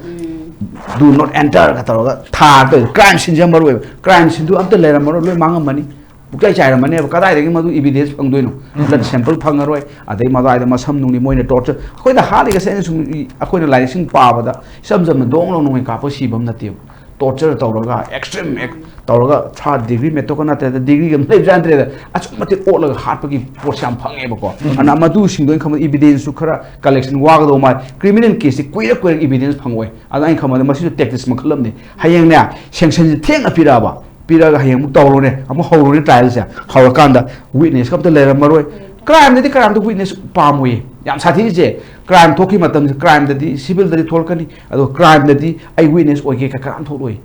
do not enter ka taroga tha to crime sin jam maroi crime sin du amta leram maroi loi mangam mani bukai chai ramane ka dai dagi madu evidence phang doino blood sample phang roi adai madu ai da masam nung ni moina torture akoi da hali ga sen sung akoi na lai sing pa ba da sam dong long nong ka pa si bam na te torture tawraga extreme tawraga 3rd degree metoka na te degree gam lay jan tre achumati olaga hat pagi porsyam phange bako ana madu singdo kham evidence su khara collection wa ga do ma criminal case kuira evidence phangoi ana kham da masi tactics makhalam ni hayang na sanction theng apira ba pira ga hayang mu tawro ne amu hawro ne trial sa hawra kanda witness kam te lera maroi crime de crime to witness pamoi yam sathi je crime thoki matam crime de civil de tholkani ado crime de ai witness oge ka crime tholoi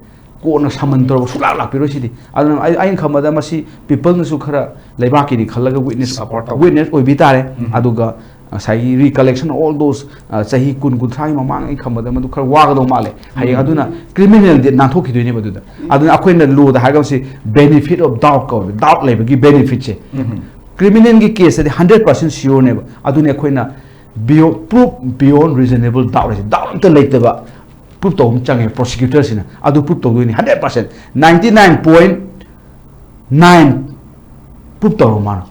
ko na samantar sula la piro sidi aduna ai khamada masi people na su khara leiba ki ni khalaga witness oi bitare aduga sai recollection all those sahi kun thai mamang ai khamada madu khara wa ga do male hai aduna criminal de na thoki doine baduda aduna akoina law da haga si benefit of doubt leiba gi benefit che criminal ki case de 100% sure ne aduna akoina proof beyond reasonable doubt to late ba proof to change prosecutors ina adu proof to doini 100% 99.9 proof to ma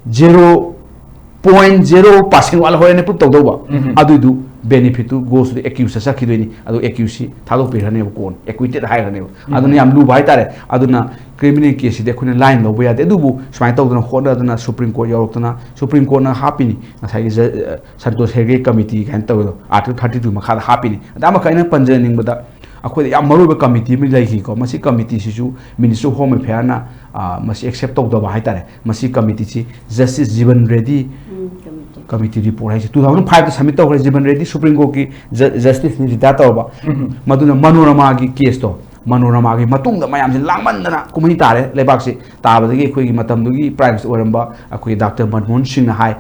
0.0% wala hoye ne proof to do ba adu du benefit to goes to the accused sa khidoini adu accused thalo pirane ko acquitted hai rane adu ne am lu bai tare adu na criminal case de khune line lo boya de du bu smai to na khona adu na supreme court yorok na supreme court na hapini na sai santos hege committee kan to article 32 makha da hapini da ma kaina panjaning bada akhoi ya maru ba committee mi lai ki ko masi committee si ju minister home affair na masi accept to da ba hai tare masi committee si justice jiban reddy committee report hai 2005 ta submit to jiban reddy supreme court ki justice ni data ba maduna manorama ki case to manorama ki matung da mayam sin langman na kumani tare lebak si tabadagi khoi gi matam dugi private oramba akhoi dr manmohan singh na hai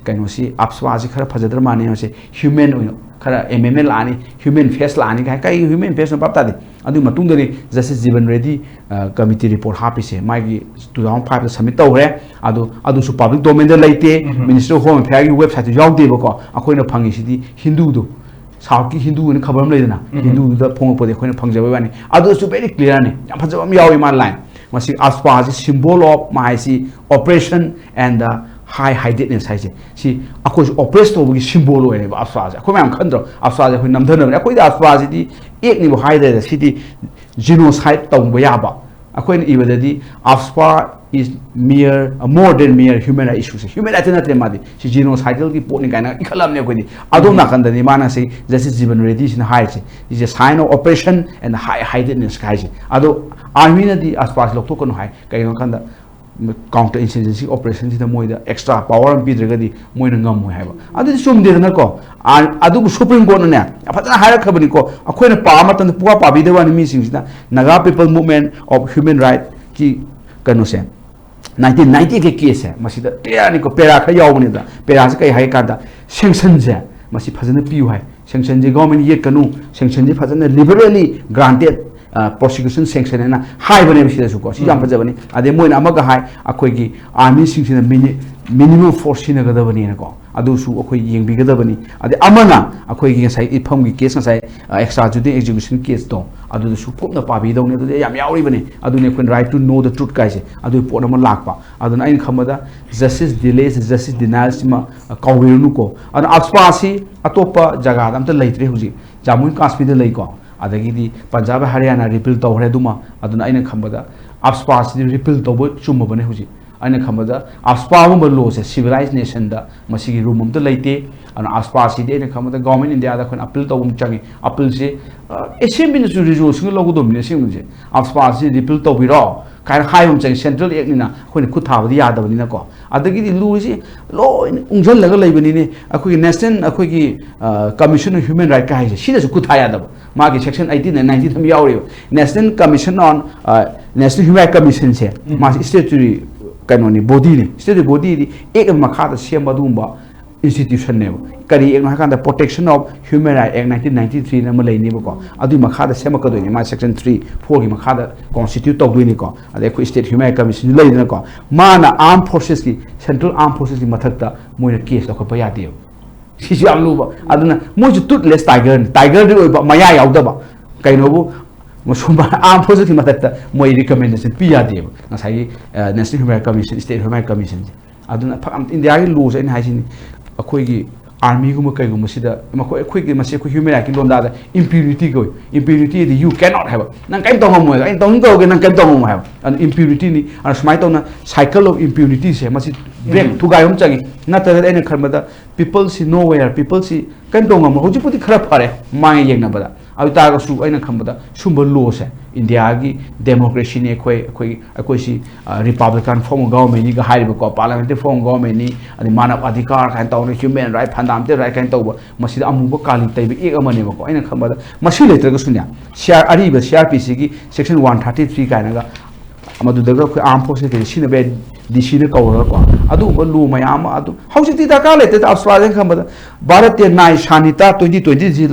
kaino si apswa ji khara phajadra mane se human khara mml ani human face la ani kai human face no papta de adu matung dani justice jiban reddy committee report hapi se mai gi 2005 ta submit to re adu su public domain da laite minister of home affairs gi website yaw de ba ko akhoi na phangi sidi hindu do South Hindu and Kabam Lena, Hindu the Pong for the Queen of Pangjavani. Others to very clear. My line must see as far as symbol of my see operation and high heightedness. I see, of course, oppressed over symbol or as far as I come control as far as I'm done. I quit as far as the evening hide the city genocide town Boyaba. According even the Afspa is more than mere human issues. Human alternative madi. She genocidal ki poni kana ikalam ne kodi. Adom nakanda ni mana say justice even ready in high. Is a sign of oppression and high heightedness kai. Ado army na di aspas lok to kono hai. Kayo kanda counter insurgency operation si the moida extra power and pidragadi moina ngam mo haiba. Ado sum de na ko. Adu supreme court na apatana higher khabani ko. Akoina pa matan puwa pa bidewani mi sing Naga people movement of human right ki kano se 1990 के केस है मसीदा क्लियर निको पेरा खा यावनी दा पेरा से कई हाई कादा सैंक्शन जे मसी फजन पियु है सैंक्शन जे गवर्नमेंट ये कनु सैंक्शन जे फजन लिबरली ग्रांटेड prosecution sanction है ना हाई बने मसीदा सुको सी जाम फजबनी अदे मोइन अमगा हाई अखोई की army Singh minimum force sin ga da bani na ko adu su akhoi yeng bi ga da bani ade amana akhoi gi sai ifam gi case sai extrajudicial execution case to adu su pop na pa bi dong ne adu yam yauri bani adu ne kun right to know the truth kai se adu po na ma lak pa adu na in khamada justice delays justice denials ma kawir nu ko adu aspa si atopa jaga dam ta leitre huji jamu kashmir de lei ko adagi di punjab haryana repeal to hre duma adu na in khamada aspa si repeal to bo chum bane huji aina khamada aspa mo law se civilized nation da masigi room am to leite ana aspa si de aina khamada government india da khon appeal to changi appeal se assembly su resolution logo dom ne sim je aspa si repeal to biro kai hai um changi central act ni na khon khu tha ba ya da ni na ko adagi di lu si law ungjal laga lei bani ne akoi national akoi ki commission of human right ka hai si da su khu tha ya da ma ki section 18 and 19 tham yauri national commission on national human rights commission se ma statutory kanoni body ni state body di ek makha da sem badumba institution ne kari ek makha da protection of human rights act 1993 na malai ni ko adu makha da sem ka do ni ma section 3 4 gi makha da constitute to ni ko ade ko state human rights commission lai na ko ma na armed forces ki central armed forces ki mathak ta moina case ko pa ya dio si si am lu ba aduna mo ju toothless tiger de oi ba maya yaw da ba kaino bu Musumba armed forces ki matakta moi recommendation piya de na sai national human rights commission state human rights commission aduna India gi laws in haisini akoi gi army guma kai guma sida mako ekhoi mase ko human right lom da impunity go impunity the you cannot have nang kai tong mo ai tong go nang kai tong mo have and impunity ni an smai tong na cycle of impunity se masi break thu gai hom changi na ta ene kharmada people see nowhere people see kai tong mo hoji puti khara phare mai yeng na bada awi ta ga su aina khambada sumba law se india gi democracy ne khoi si republican form government ni ga hariba ko parliamentary form government ni ani manav adhikar kan taw human right fundamental right kan taw masida amu ba kali tai ek amane ba ko aina khambada masi letra ga sunya share ari ba crpc gi section 133 kan ga amadu daga khoi arm forces ke sine be dc ne kawra ko adu ba lu mayam adu hausi ti da ka lete ta australian khambada bharatiya nai shanita 2020 ji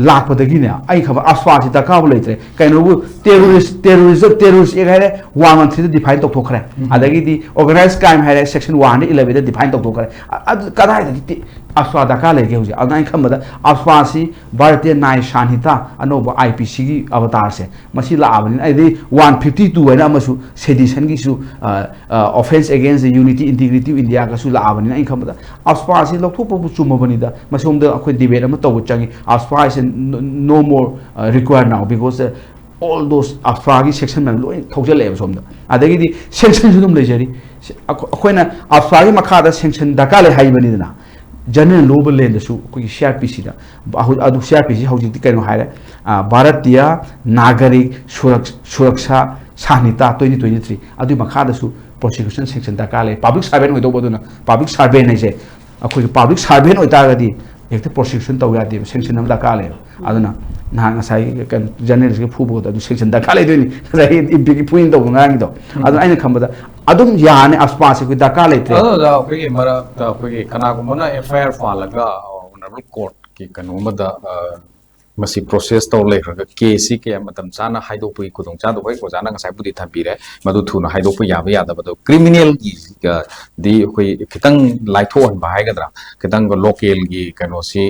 lakpadagi ne ai khaba aswasi ta ka letre kaino terrorist ek haire 113 da define tok thokre adagi di organized crime haire section 111 da define tok thokre ad kadai da aswa da ka lege hoji adai khambada aswasi bharatiya nai shanhita anoba ipc gi avatar se masi la abani ai di 152 aina masu sedition gi su offense against the unity integrity of india ka su la abani ai khambada aswasi lokthop bu chumabani da masum da akhoi debate ama taw changi aswasi no more required now because all those afragi section man loi thojale somda adagi di section junum lejari akoina afragi makada section dakale haibani na general law land su ko crpc da adu crpc hojik ti kaino haire bharatiya nagarik suraksha sanita 2023 adu makada su prosecution section dakale public servant hoido boduna public servant nei se akoi public servant hoita gadi ekte prosecution taw ya de sanction nam dakale aduna na ngasai kan general ke phubo da du section dakale deni rai impiki point do ngang do aduna aina khambada adum yani aspase ku dakale te da ko mara da ko kana ko mana fir falaga honorable court ki kanuma da masi process to le ra case ke matam chana haido pui ku dong cha do bai ko jana ngasai budi thabire madu thuna haido pu ya ba ya da ba criminal gi di koi kitang laithon ba hai gadra kitang local gi kano si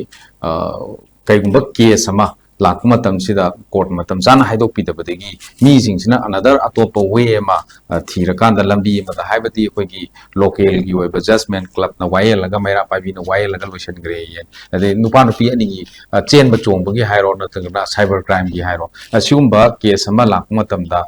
kai gumba case ama lakpa matam sida court matam chana haido pi da badagi mi jing sina another atopa way ma thira kan da lambi ma da haibati koi gi local gi oi adjustment club na wael laga maira pa bi na wael laga lotion gre ye ade nupa nu pi ani chen ba chong ba gi hairo na tanga cyber crime gi hairo asumba case ama lakpa matam da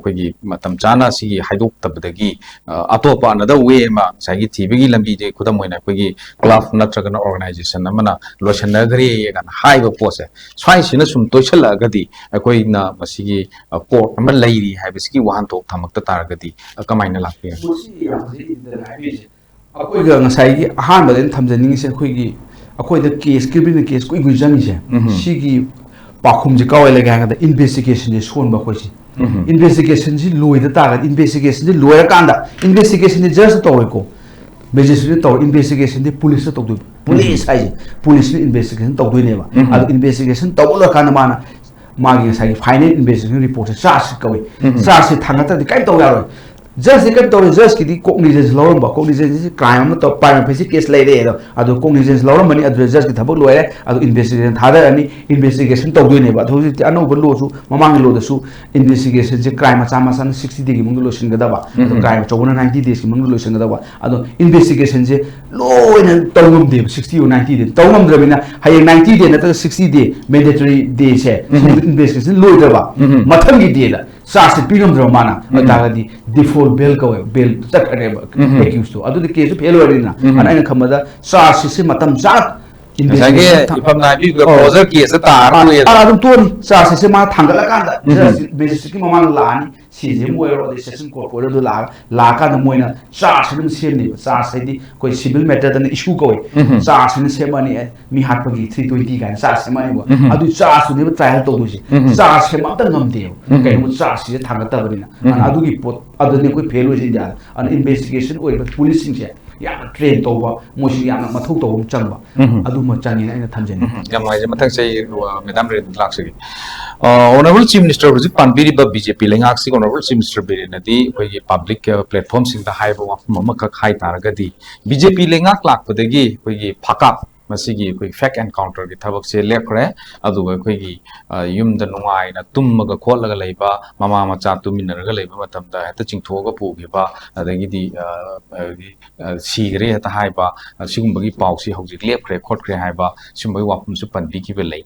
koi gi matam chana si gi haido ta badagi atopa another way ma sai gi thi bi gi lambi je khudam moina koi gi club na traga organization amana lotion gre ye kan haiba pose swai sina sum toisala gadi akoi na masigi court ama lairi haibisiki wahan tok thamakta taragadi kamaina lakpe akoi ga ngasai gi ahan ba den thamjani se khoi gi akoi da case criminal case koi gui jangi se sigi pakhum ji kawai lega ga da investigation je son ba khoi si investigation ji loi da ta ga investigation ji loi ka da investigation ji just to ko magistrate to investigation de police to do police ai police investigation to do ne ba ad investigation to lo kana mana magi sai final investigation report charge kawi charge thangata de kai to ya ro just the to just ki cognizance lorum ba cognizance crime to prime face case lai re do adu cognizance lorum mani adu just ki thabuk loire adu investigation thada ani investigation to do ne ba thosi ti ano lo su mamang lo da su investigation je crime ma san 60 day ki mung lo sin ga da ba crime to 90 days ki mung lo sin ga da ba adu investigation je lo ina to ngum de 60 or 90 day to ngum dra bina hay 90 day na ta 60 day mandatory day se investigation lo da ba matham gi day da charge pinum dra mana adagadi default bail ka bail takare accused to adu the case fail warina ana khamada charge se matam jat sage ipam na bi proposal case ta arum toni charge se ma thangala kan da basically mamang lani si je moi ro de session court ro la ka na moina charge nim sem ni charge di koi civil matter da issue ko charge ni sem ani mi hat pagi 320 kan charge sem ani bo adu charge ni trial to du si charge sem ta ngam de kai mu charge se thanga ta barina adu gi pot adu ni koi fail ho ja an investigation oi police sing se ya train to ba mo si ya ma thok to chang ba adu ma chani na thamjani yam mai mathang sei madam re laksi honorable chief minister ji panbiri ba bjp lengak si honorable chief minister biri na di koi public platform sing da haiba wa ma ka khai taragadi bjp lengak lak padagi koi phakap ꯃꯁꯤꯒꯤ ꯑꯩꯈꯣꯏ ꯐꯦꯛ ꯑꯦꯟꯀꯥꯎꯟꯇꯔꯒꯤ ꯊꯕꯛꯁꯦ ꯂꯦꯞꯈ꯭ꯔꯦ ꯑꯗꯨꯒ ꯑꯩꯈꯣꯏꯒꯤ ꯌꯨꯝꯗ ꯅꯨꯡꯉꯥꯏꯅ ꯇꯨꯝꯃꯒ ꯈꯣꯠꯂꯒ ꯂꯩꯕ ꯃꯃꯥ ꯃꯆꯥ ꯇꯨꯃꯤꯟꯅꯔꯒ ꯂꯩꯕ ꯃꯇꯝꯗ ꯍꯦꯛꯇ ꯆꯤꯡꯊꯣꯛꯑꯒ ꯄꯨꯈꯤꯕ ꯑꯗꯒꯤꯗꯤ ꯁꯤꯈ꯭ꯔꯦ ꯍꯦꯛꯇ ꯍꯥꯏꯕ ꯁꯤꯒꯨꯝꯕꯒꯤ ꯄꯥꯎꯁꯤ ꯍꯧꯖꯤꯛ ꯂꯦꯞꯈ꯭ꯔꯦ ꯈꯣꯠꯈ꯭ꯔꯦ ꯍꯥꯏꯕ ꯁꯤꯒꯨꯝꯕꯒꯤ ꯋꯥꯐꯝꯁꯨ ꯄꯟꯕꯤꯈꯤꯕ ꯂꯩ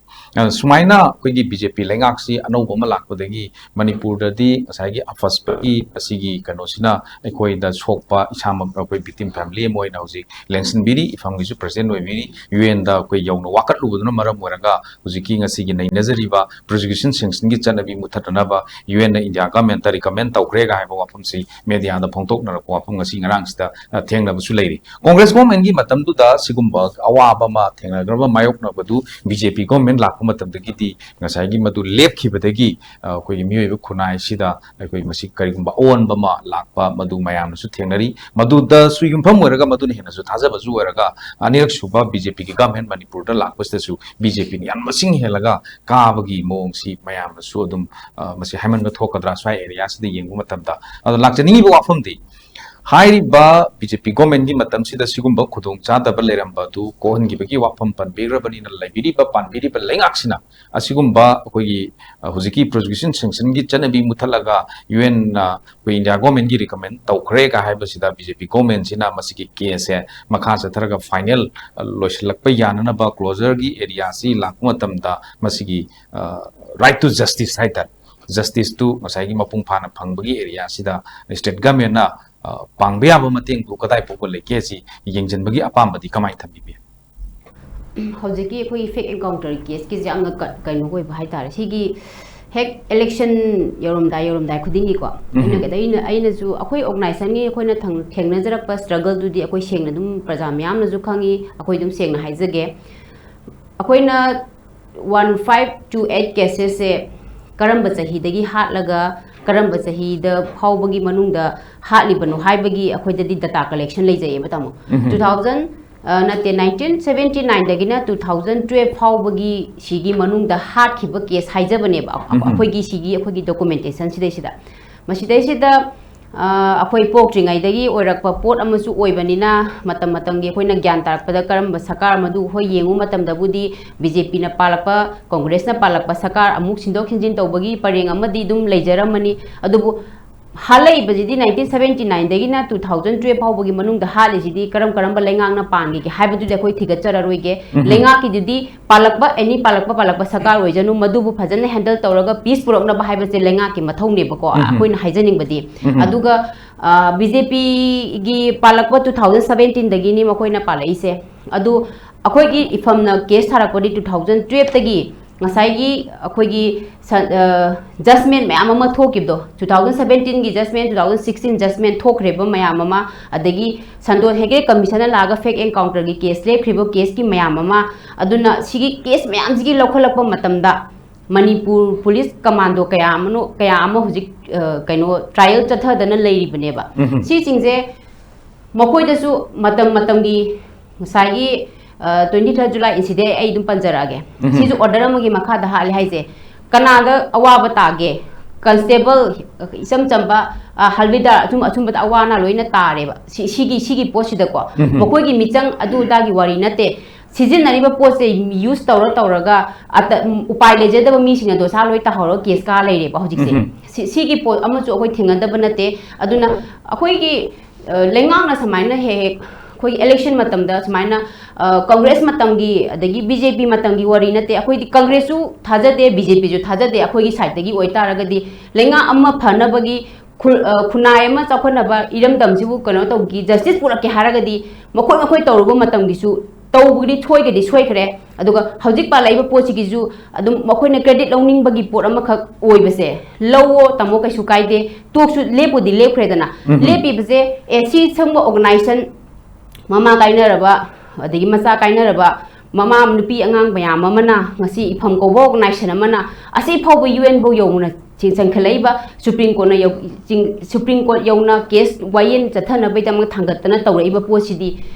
ꯁꯨꯃꯥꯏꯅ ꯑꯩꯈꯣꯏꯒꯤ BJP ꯂꯩꯉꯥꯛꯁꯤ ꯑꯅꯧꯕ ꯑꯃ ꯂꯥꯛꯄꯗꯒꯤ ꯃꯅꯤꯄꯨꯔꯗꯗꯤ ꯉꯁꯥꯏꯒꯤ ꯑꯐꯁꯄꯒꯤ ꯑꯁꯤꯒꯤ ꯀꯩꯅꯣꯁꯤꯅ ꯑꯩꯈꯣꯏꯗ ꯁꯣꯛꯄ ꯏꯁꯥꯃꯛ ꯑꯩꯈꯣꯏ ꯚꯤꯛꯇꯤꯝ ꯐꯦꯃꯤꯂꯤ ꯑꯃ ꯑꯣꯏꯅ ꯍꯧꯖꯤꯛ ꯂꯦꯡꯁꯤꯟꯕꯤꯔꯤ ꯏꯐꯝꯒꯤꯁꯨ ꯄ꯭ꯔꯁꯤꯗꯦꯟꯠ ꯑꯣꯏꯕꯤꯔꯤ UNꯗ ꯑꯩꯈꯣꯏ ꯌꯧꯅ ꯋꯥꯀꯠꯂꯨꯕꯗꯨꯅ ꯃꯔꯝ ꯑꯣꯏꯔꯒ ꯍꯧꯖꯤꯛꯀꯤ ꯉꯁꯤꯒꯤ ꯅꯩꯅꯖꯔꯤꯕ ꯄ꯭ꯔꯣꯁꯤꯀ꯭ꯌꯨꯁꯟ ꯁꯦꯡꯁꯟꯒꯤ ꯆꯠꯅꯕꯤ ꯃꯨꯠꯊꯠꯅꯅꯕ UNꯅ ꯏꯟꯗꯤꯌꯥ ꯒꯚꯔꯟꯃꯦꯟꯠꯇ ꯔꯤꯀꯃꯦꯟ ꯇꯧꯈ꯭ꯔꯦꯒ ꯍꯥꯏꯕ ꯋꯥꯐꯝꯁꯤ ꯃꯦꯗꯤꯌꯥꯗ ꯐꯣꯡꯗꯣꯛꯅꯔꯛꯄ ꯋꯥꯐꯝ ꯉꯁꯤ ꯉꯔꯥꯡꯁꯤꯗ ꯊꯦꯡꯅꯕꯁꯨ ꯂꯩꯔꯤ ꯀꯣꯡꯒ꯭ꯔꯦꯁ ꯒꯣꯔꯃꯦꯟꯠꯒꯤ ꯃꯇꯝꯗꯨꯗ ꯁꯤꯒꯨꯝꯕ ꯑꯋꯥꯕ ꯑꯃ ꯊꯦꯡꯅꯈ꯭ꯔꯕ ꯃꯥꯌꯣꯛꯅꯕꯗꯨ BJP ꯒꯣꯔꯃꯦꯟꯠ ꯂꯥꯛꯄ ꯃꯇꯝꯗꯒꯤꯗꯤ ꯉꯁꯥꯏꯒꯤ ꯃꯗꯨ ꯂꯦꯞꯈꯤꯕꯗꯒꯤ ꯑꯩꯈꯣꯏꯒꯤ ꯃꯤꯑꯣꯏꯕ ꯈꯨꯟꯅꯥꯏꯁꯤꯗ ꯑꯩꯈꯣꯏ ꯃꯁꯤ ꯀꯔꯤꯒꯨꯝꯕ ꯑꯑꯣꯟꯕ ꯑꯃ ꯂꯥꯛꯄ ꯃꯗꯨ ꯃꯌꯥꯝꯅꯁꯨ ꯊꯦꯡꯅꯔꯤ ꯃꯗꯨꯗꯁꯨ ꯌꯨꯝꯐꯝ ꯑꯣꯏꯔꯒ ꯃꯗꯨꯅ ꯍꯦꯟꯅꯁꯨ ꯊꯥꯖꯕꯁꯨ ꯑꯣꯏꯔꯒ ꯑꯅꯤꯔꯛ ꯁꯨꯕ BJPꯒꯤ ꯒꯚꯔꯟꯃꯦꯟꯠ ꯃꯅꯤꯄꯨꯔꯗ ꯂꯥꯛꯄꯁꯤꯗꯁꯨ BJPꯅ ꯌꯥꯝ ꯃꯁꯤꯡ ꯍꯦꯜꯂꯒ ꯀꯥꯕꯒꯤ ꯃꯑꯣꯡꯁꯤ ꯃꯌꯥꯝꯅꯁꯨ ꯑꯗꯨꯝ ꯃꯁꯤ ꯍꯥꯏꯃꯟꯕ ꯊꯣꯛꯀꯗ꯭ꯔꯥ ꯁ꯭ꯋꯥꯏ ꯑꯦꯔꯤꯌꯥꯁꯤꯗ ꯌꯦꯡꯕ ꯃꯇꯝꯗ ꯑꯗꯣ ꯂꯥꯛꯆꯅꯤꯡꯉꯤꯕ ꯋꯥꯐꯝꯗꯤ ꯍꯥꯏꯔꯤꯕ BJP ꯒꯣꯔꯃꯦꯟꯠꯒꯤ ꯃꯇꯝꯁꯤꯗ ꯁꯤꯒꯨꯝꯕ ꯈꯨꯗꯣꯡꯆꯥꯗꯕ ꯂꯩꯔꯝꯕꯗꯨ ꯀꯣꯛꯍꯟꯈꯤꯕꯒꯤ ꯋꯥꯐꯝ ꯄꯟꯕꯤꯈ꯭ꯔꯕꯅꯤꯅ ꯂꯩꯕꯤꯔꯤꯕ ꯄꯥꯟꯕꯤꯔꯤꯕ ꯂꯩꯉꯥꯛꯁꯤꯅ ꯑꯁꯤꯒꯨꯝꯕ ꯑꯩꯈꯣꯏꯒꯤ ꯍꯧꯖꯤꯛꯀꯤ ꯄ꯭ꯔꯣꯁꯤꯀ꯭ꯌꯨꯁꯟ ꯁꯦꯡꯁꯟꯒꯤ ꯆꯠꯅꯕꯤ ꯃꯨꯠꯊꯠꯂꯒ UNꯅ ꯑꯩꯈꯣꯏ ꯏꯟꯗꯤꯌꯥ ꯒꯣꯔꯃꯦꯟꯠꯒꯤ ꯔꯤꯀꯃꯦꯟ ꯇꯧꯈ꯭ꯔꯦꯒ ꯍꯥꯏꯕꯁꯤꯗ BJP ꯒꯣꯔꯃꯦꯟꯠꯁꯤꯅ ꯃꯁꯤꯒꯤ ꯀꯦꯁꯁꯦ ꯃꯈꯥ ꯆꯠꯊꯔꯒ ꯐꯥꯏꯅꯦꯜ ꯂꯣꯏꯁꯤꯜꯂꯛꯄ ꯌꯥꯅꯅꯕ ꯀ꯭ꯂꯣꯖꯔꯒꯤ ꯑꯦꯔꯤꯌꯥꯁꯤ ꯂꯥꯛꯄ ꯃꯇꯝꯗ ꯃꯁꯤꯒꯤ ꯔꯥꯏꯠ ꯇꯨ ꯖꯁꯇꯤꯁ ꯍꯥꯏꯇꯥꯔꯦ ꯖꯁꯇꯤꯁꯇꯨ ꯉꯁꯥꯏꯒꯤ ꯃꯄꯨꯡ ꯐꯥꯅ ꯐꯪꯕꯒꯤ ꯑꯦꯔꯤꯌꯥꯁꯤꯗ ꯁ꯭ꯇꯦꯠ ꯒꯚꯔꯟꯃꯦꯟꯠꯅ ꯄꯥꯡꯕ ꯌꯥꯕ ꯃꯇꯦꯡꯗꯨ ꯀꯗꯥꯏ ꯐꯥꯎꯕ ꯂꯩꯒꯦ ꯁꯤ ꯌꯦꯡꯁꯤꯟꯕꯒꯤ ꯑꯄꯥꯝꯕꯗꯤ ꯀꯃꯥꯏꯅ ꯊꯝꯕꯤꯕꯤ ꯍꯧꯖꯤꯛꯀꯤ ꯑꯩꯈꯣꯏꯒꯤ ꯐꯦꯛ ꯑꯦꯟꯀꯥꯎꯟꯇꯔ ꯀꯦꯁꯀꯤꯁꯦ ꯌꯥꯝꯅ ꯀꯩꯅꯣ ꯑꯣꯏꯕ ꯍꯥꯏꯇꯥꯔꯦ ꯁꯤꯒꯤ ꯍꯦꯛ ꯏꯂꯦꯛꯁꯟ ꯌꯧꯔꯝꯗꯥꯏ ꯈꯨꯗꯤꯡꯒꯤꯀꯣ ꯑꯩꯅꯁꯨ ꯑꯩꯈꯣꯏ ꯑꯣꯔꯒꯅꯥꯏꯖꯦꯁꯟꯒꯤ ꯑꯩꯈꯣꯏꯅ ꯊꯦꯡꯅꯖꯔꯛꯄ ꯁ꯭ꯇ꯭ꯔꯒꯜꯗꯨꯗꯤ ꯑꯩꯈꯣꯏ ꯁꯦꯡꯅ ꯑꯗꯨꯝ ꯄ꯭ꯔꯖꯥ ꯃꯌꯥꯝꯅꯁꯨ ꯈꯪꯉꯤ ꯑꯩꯈꯣꯏ ꯑꯗꯨꯝ ꯁꯦꯡꯅ ꯍꯥꯏꯖꯒꯦ ꯑꯩꯈꯣꯏꯅ 1528 ꯀꯦꯁꯦꯁꯁꯦ ꯀꯔꯝꯕ ꯆꯍꯤꯗꯒꯤ ꯍꯥꯠꯂꯒ ꯀꯔꯝꯕ ꯆꯍꯤꯗ ꯐꯥꯎꯕꯒꯤ ꯃꯅꯨꯡꯗ ꯍꯥꯠꯂꯤꯕꯅꯣ ꯍꯥꯏꯕꯒꯤ ꯑꯩꯈꯣꯏꯗꯗꯤ ꯗꯇꯥ ꯀꯂꯦꯛꯁꯟ ꯂꯩꯖꯩꯌꯦꯕ ꯇꯥꯃꯣ 2000 ꯅꯠꯇꯦ 1979ꯗꯒꯤꯅ 2012 ꯐꯥꯎꯕꯒꯤ ꯁꯤꯒꯤ ꯃꯅꯨꯡꯗ ꯍꯥꯠꯈꯤꯕ ꯀꯦꯁ ꯍꯥꯏꯖꯕꯅꯦꯕ ꯑꯩꯈꯣꯏꯒꯤ ꯗꯣꯀꯨꯃꯦꯟꯇꯦꯁꯟ ꯁꯤꯗꯩꯁꯤꯗ ꯃꯁꯤꯗꯩꯁꯤꯗ ꯑꯩꯈꯣꯏ ꯄꯣꯛꯇ꯭ꯔꯤꯉꯩꯗꯒꯤ ꯑꯣꯏꯔꯛꯄ ꯄꯣꯠ ꯑꯃꯁꯨ ꯑꯣꯏꯕꯅꯤꯅ ꯃꯇꯝ ꯃꯇꯝꯒꯤ ꯑꯩꯈꯣꯏꯅ ꯒ꯭ꯌꯥꯟ ꯇꯥꯔꯛꯄꯗ ꯀꯔꯝꯕ ꯁꯔꯀꯥꯔ ꯃꯗꯨ ꯑꯩꯈꯣꯏ ꯌꯦꯡꯉꯨ ꯃꯇꯝꯗꯕꯨꯗꯤ BJPꯅ ꯄꯥꯜꯂꯛꯄ ꯀꯣꯡꯒ꯭ꯔꯦꯁꯅ ꯄꯥꯜꯂꯛꯄ ꯁꯔꯀꯥꯔ ꯑꯃꯨꯛ ꯁꯤꯟꯗꯣꯛ ꯁꯤꯟꯖꯤꯟ ꯇꯧꯕꯒꯤ ꯄꯔꯦꯡ ꯑꯃꯗꯤ ꯑꯗꯨꯝ ꯂꯩꯖꯔꯝꯃꯅꯤ ꯑꯗꯨꯕꯨ ꯍꯥꯠꯂꯛꯏꯕꯁꯤꯗꯤ 1979ꯗꯒꯤꯅ 2012 ꯐꯥꯎꯕꯒꯤ ꯃꯅꯨꯡꯗ ꯍꯥꯠꯂꯤꯁꯤꯗꯤ ꯀꯔꯝꯕ ꯂꯩꯉꯥꯛꯅ ꯄꯥꯟꯒꯦ ꯍꯥꯏꯕꯗꯨꯗꯤ ꯑꯩꯈꯣꯏ ꯊꯤꯒꯠꯆꯔꯔꯣꯏꯒꯦ ꯂꯩꯉꯥꯛꯀꯤꯗꯨꯗꯤ ꯄꯥꯜꯂꯛꯄ ꯑꯦꯅꯤ ꯄꯥꯜꯂꯛꯄ ꯁꯔꯀꯥꯔ ꯑꯣꯏꯖꯅꯨ ꯃꯗꯨꯕꯨ ꯐꯖꯅ ꯍꯦꯟꯗꯜ ꯇꯧꯔꯒ ꯄꯤꯁ ꯄꯨꯔꯛꯅꯕ ꯍꯥꯏꯕꯁꯦ ꯂꯩꯉꯥꯛꯀꯤ ꯃꯊꯧꯅꯦꯕꯀꯣ ꯑꯩꯈꯣꯏꯅ ꯍꯥꯏꯖꯅꯤꯡꯕꯗꯤ ꯑꯗꯨꯒ BJPꯒꯤ ꯄꯥꯜꯂꯛꯄ 2017ꯗꯒꯤꯅꯤ ꯃꯈꯣꯏꯅ ꯄꯥꯜꯂꯛꯏꯁꯦ ꯑꯗꯨ ꯑꯩꯈꯣꯏꯒꯤ ꯏꯐꯝꯅ ꯀꯦꯁ ꯊꯥꯔꯛꯄꯗꯤ 2012ꯗꯒꯤ ꯉꯁꯥꯏꯒꯤ ꯑꯩꯈꯣꯏꯒꯤ ꯖꯁꯃꯦꯟ ꯃꯌꯥꯝ ꯑꯃ ꯊꯣꯛꯈꯤꯕꯗꯣ 2017ꯒꯤ ꯖꯁꯃꯦꯟ 2016 ꯖꯁꯃꯦꯟ ꯊꯣꯛꯈ꯭ꯔꯤꯕ ꯃꯌꯥꯝ ꯑꯃ ꯑꯗꯒꯤ ꯁꯟꯗꯣꯁ ꯍꯦꯒ꯭ꯔꯦ ꯀꯃꯤꯁꯟꯅ ꯂꯥꯛꯑꯒ ꯐꯦꯛ ꯑꯦꯟꯀꯥꯎꯟꯇꯔꯒꯤ ꯀꯦꯁ ꯂꯦꯞꯈ꯭ꯔꯤꯕ ꯀꯦꯁꯀꯤ ꯃꯌꯥꯝ ꯑꯃ ꯑꯗꯨꯅ ꯁꯤꯒꯤ ꯀꯦꯁ ꯃꯌꯥꯝꯁꯤꯒꯤ ꯂꯧꯈꯠꯂꯛꯄ ꯃꯇꯝꯗ ꯃꯅꯤꯄꯨꯔ ꯄꯨꯂꯤꯁ ꯀꯃꯥꯟꯗꯣ ꯀꯌꯥ ꯑꯃ ꯍꯧꯖꯤꯛ ꯀꯩꯅꯣ ꯇ꯭ꯔꯥꯏꯌꯦꯜ ꯆꯠꯊꯗꯅ ꯂꯩꯔꯤꯕꯅꯦꯕ ꯁꯤꯁꯤꯡꯁꯦ ꯃꯈꯣꯏꯗꯁꯨ ꯃꯇꯝꯒꯤ ꯉꯁꯥꯏꯒꯤ 23 ꯖꯨꯂꯥꯏ ꯏꯟꯁꯤꯗꯦꯟ ꯑꯩ ꯑꯗꯨꯝ ꯄꯟꯖꯔꯛꯑꯒꯦ ꯁꯤꯁꯨ ꯑꯣꯔꯗꯔ ꯑꯃꯒꯤ ꯃꯈꯥꯗ ꯍꯥꯠꯂꯦ ꯍꯥꯏꯁꯦ ꯀꯅꯥꯗ ꯑꯋꯥꯕ ꯇꯥꯒꯦ ꯀꯟꯁꯇꯦꯕꯜ ꯏꯆꯝ ꯆꯝꯕ ꯍꯜꯕꯤꯗꯥꯔ ꯑꯆꯨꯝꯕꯗ ꯑꯋꯥ ꯑꯅꯥ ꯂꯣꯏꯅ ꯇꯥꯔꯦꯕ ꯁꯤꯒꯤ ꯄꯣꯠꯁꯤꯗꯀꯣ ꯃꯈꯣꯏꯒꯤ ꯃꯤꯆꯪ ꯑꯗꯨꯗꯥꯒꯤ ꯋꯥꯔꯤ ꯅꯠꯇꯦ ꯁꯤꯖꯤꯟꯅꯔꯤꯕ ꯄꯣꯠꯁꯦ ꯌꯨꯁ ꯇꯧꯔꯒ ꯎꯄꯥꯏ ꯂꯩꯖꯗꯕ ꯃꯤꯁꯤꯡꯅ ꯗꯣꯁꯥ ꯂꯣꯏ ꯇꯥꯍꯧꯔꯒ ꯀꯦꯁ ꯀꯥ ꯂꯩꯔꯦꯕ ꯍꯧꯖꯤꯛꯁꯦ ꯁꯤꯒꯤ ꯄꯣꯠ ꯑꯃꯁꯨ ꯑꯩꯈꯣꯏ ꯊꯦꯡꯅꯗꯕ ꯅꯠꯇꯦ ꯑꯗꯨꯅ ꯑꯩꯈꯣꯏꯒꯤ ꯂꯩꯉꯥꯛꯅ ꯁꯨꯃꯥꯏꯅ ꯍꯦꯛ ꯑꯩꯈꯣꯏꯒꯤ ꯏꯂꯦꯛꯁꯟ ꯃꯇꯝꯗ ꯁꯨꯃꯥꯏꯅ ꯀꯣꯡꯒ꯭ꯔꯦꯁ ꯃꯇꯝꯒꯤ ꯑꯗꯒꯤ BJP ꯃꯇꯝꯒꯤ ꯋꯥꯔꯤ ꯅꯠꯇꯦ ꯑꯩꯈꯣꯏꯗꯤ ꯀꯣꯡꯒ꯭ꯔꯦꯁꯁꯨ ꯊꯥꯖꯗꯦ BJPꯁꯨ ꯊꯥꯖꯗꯦ ꯑꯩꯈꯣꯏꯒꯤ ꯁꯥꯏꯠꯇꯒꯤ ꯑꯣꯏꯇꯥꯔꯒꯗꯤ ꯂꯩꯉꯥꯛ ꯑꯃ ꯐꯅꯕꯒꯤ ꯈꯨꯟꯅꯥꯏ ꯑꯃ ꯆꯥꯎꯈꯠꯅꯕ ꯏꯔꯝꯗꯝꯁꯤꯕꯨ ꯀꯩꯅꯣ ꯇꯧꯈꯤ ꯖꯁꯇꯤꯁ ꯄꯨꯔꯛꯀꯦ ꯍꯥꯏꯔꯒꯗꯤ ꯃꯈꯣꯏ ꯇꯧꯔꯨꯕ ꯃꯇꯝꯒꯤꯁꯨ ꯇꯧꯕꯒꯤ ꯁꯣꯏꯈ꯭ꯔꯦ ꯑꯗꯨꯒ ꯍꯧꯖꯤꯛ ꯄꯥꯜꯂꯛꯏꯕ ꯄꯣꯠꯁꯤꯒꯤꯁꯨ ꯑꯗꯨꯝ ꯃꯈꯣꯏꯅ ꯀ꯭ꯔꯦꯗꯤꯠ ꯂꯧꯅꯤꯡꯕꯒꯤ ꯄꯣꯠ ꯑꯃꯈꯛ ꯑꯣꯏꯕꯁꯦ ꯂꯧꯋꯣ ꯇꯥꯃꯣ ꯀꯩꯁꯨ ꯀꯥꯏꯗꯦ ꯇꯣꯛꯁꯨ ꯂꯦꯞꯄꯨꯗꯤ ꯂꯦꯞꯈ꯭ꯔꯦꯗꯅ ꯂꯦꯞꯄꯤꯕꯁꯦ ꯁꯤ ꯁꯪꯕ ꯑꯣꯔꯒꯅꯥꯏꯖꯦꯁꯟ ꯃꯃꯥ ꯀꯥꯏꯅꯔꯕ ꯑꯗꯒꯤ ꯃꯆꯥ ꯀꯥꯏꯅꯔꯕ ꯃꯃꯥ ꯅꯨꯄꯤ ꯑꯉꯥꯡ ꯃꯌꯥꯝ ꯑꯃꯅ ꯉꯁꯤ ꯏꯐꯝ ꯀꯧꯕ ꯑꯣꯔꯒꯅꯥꯏꯖꯦꯁꯟ ꯑꯃꯅ ꯑꯁꯤ ꯐꯥꯎꯕ UN ꯐꯥꯎ ꯌꯧꯅ ꯆꯪꯈꯠꯂꯛꯏꯕ ꯁꯨꯄ꯭ꯔꯤꯝ ꯀꯣꯔꯠ ꯌꯧꯅ ꯀꯦꯁ ꯋꯥꯌꯦꯜ ꯆꯠꯊꯅꯕꯒꯤꯗꯃꯛ ꯊꯥꯡꯒꯠꯇꯅ ꯇꯧꯔꯛꯏꯕ ꯄꯣꯠꯁꯤꯗꯤ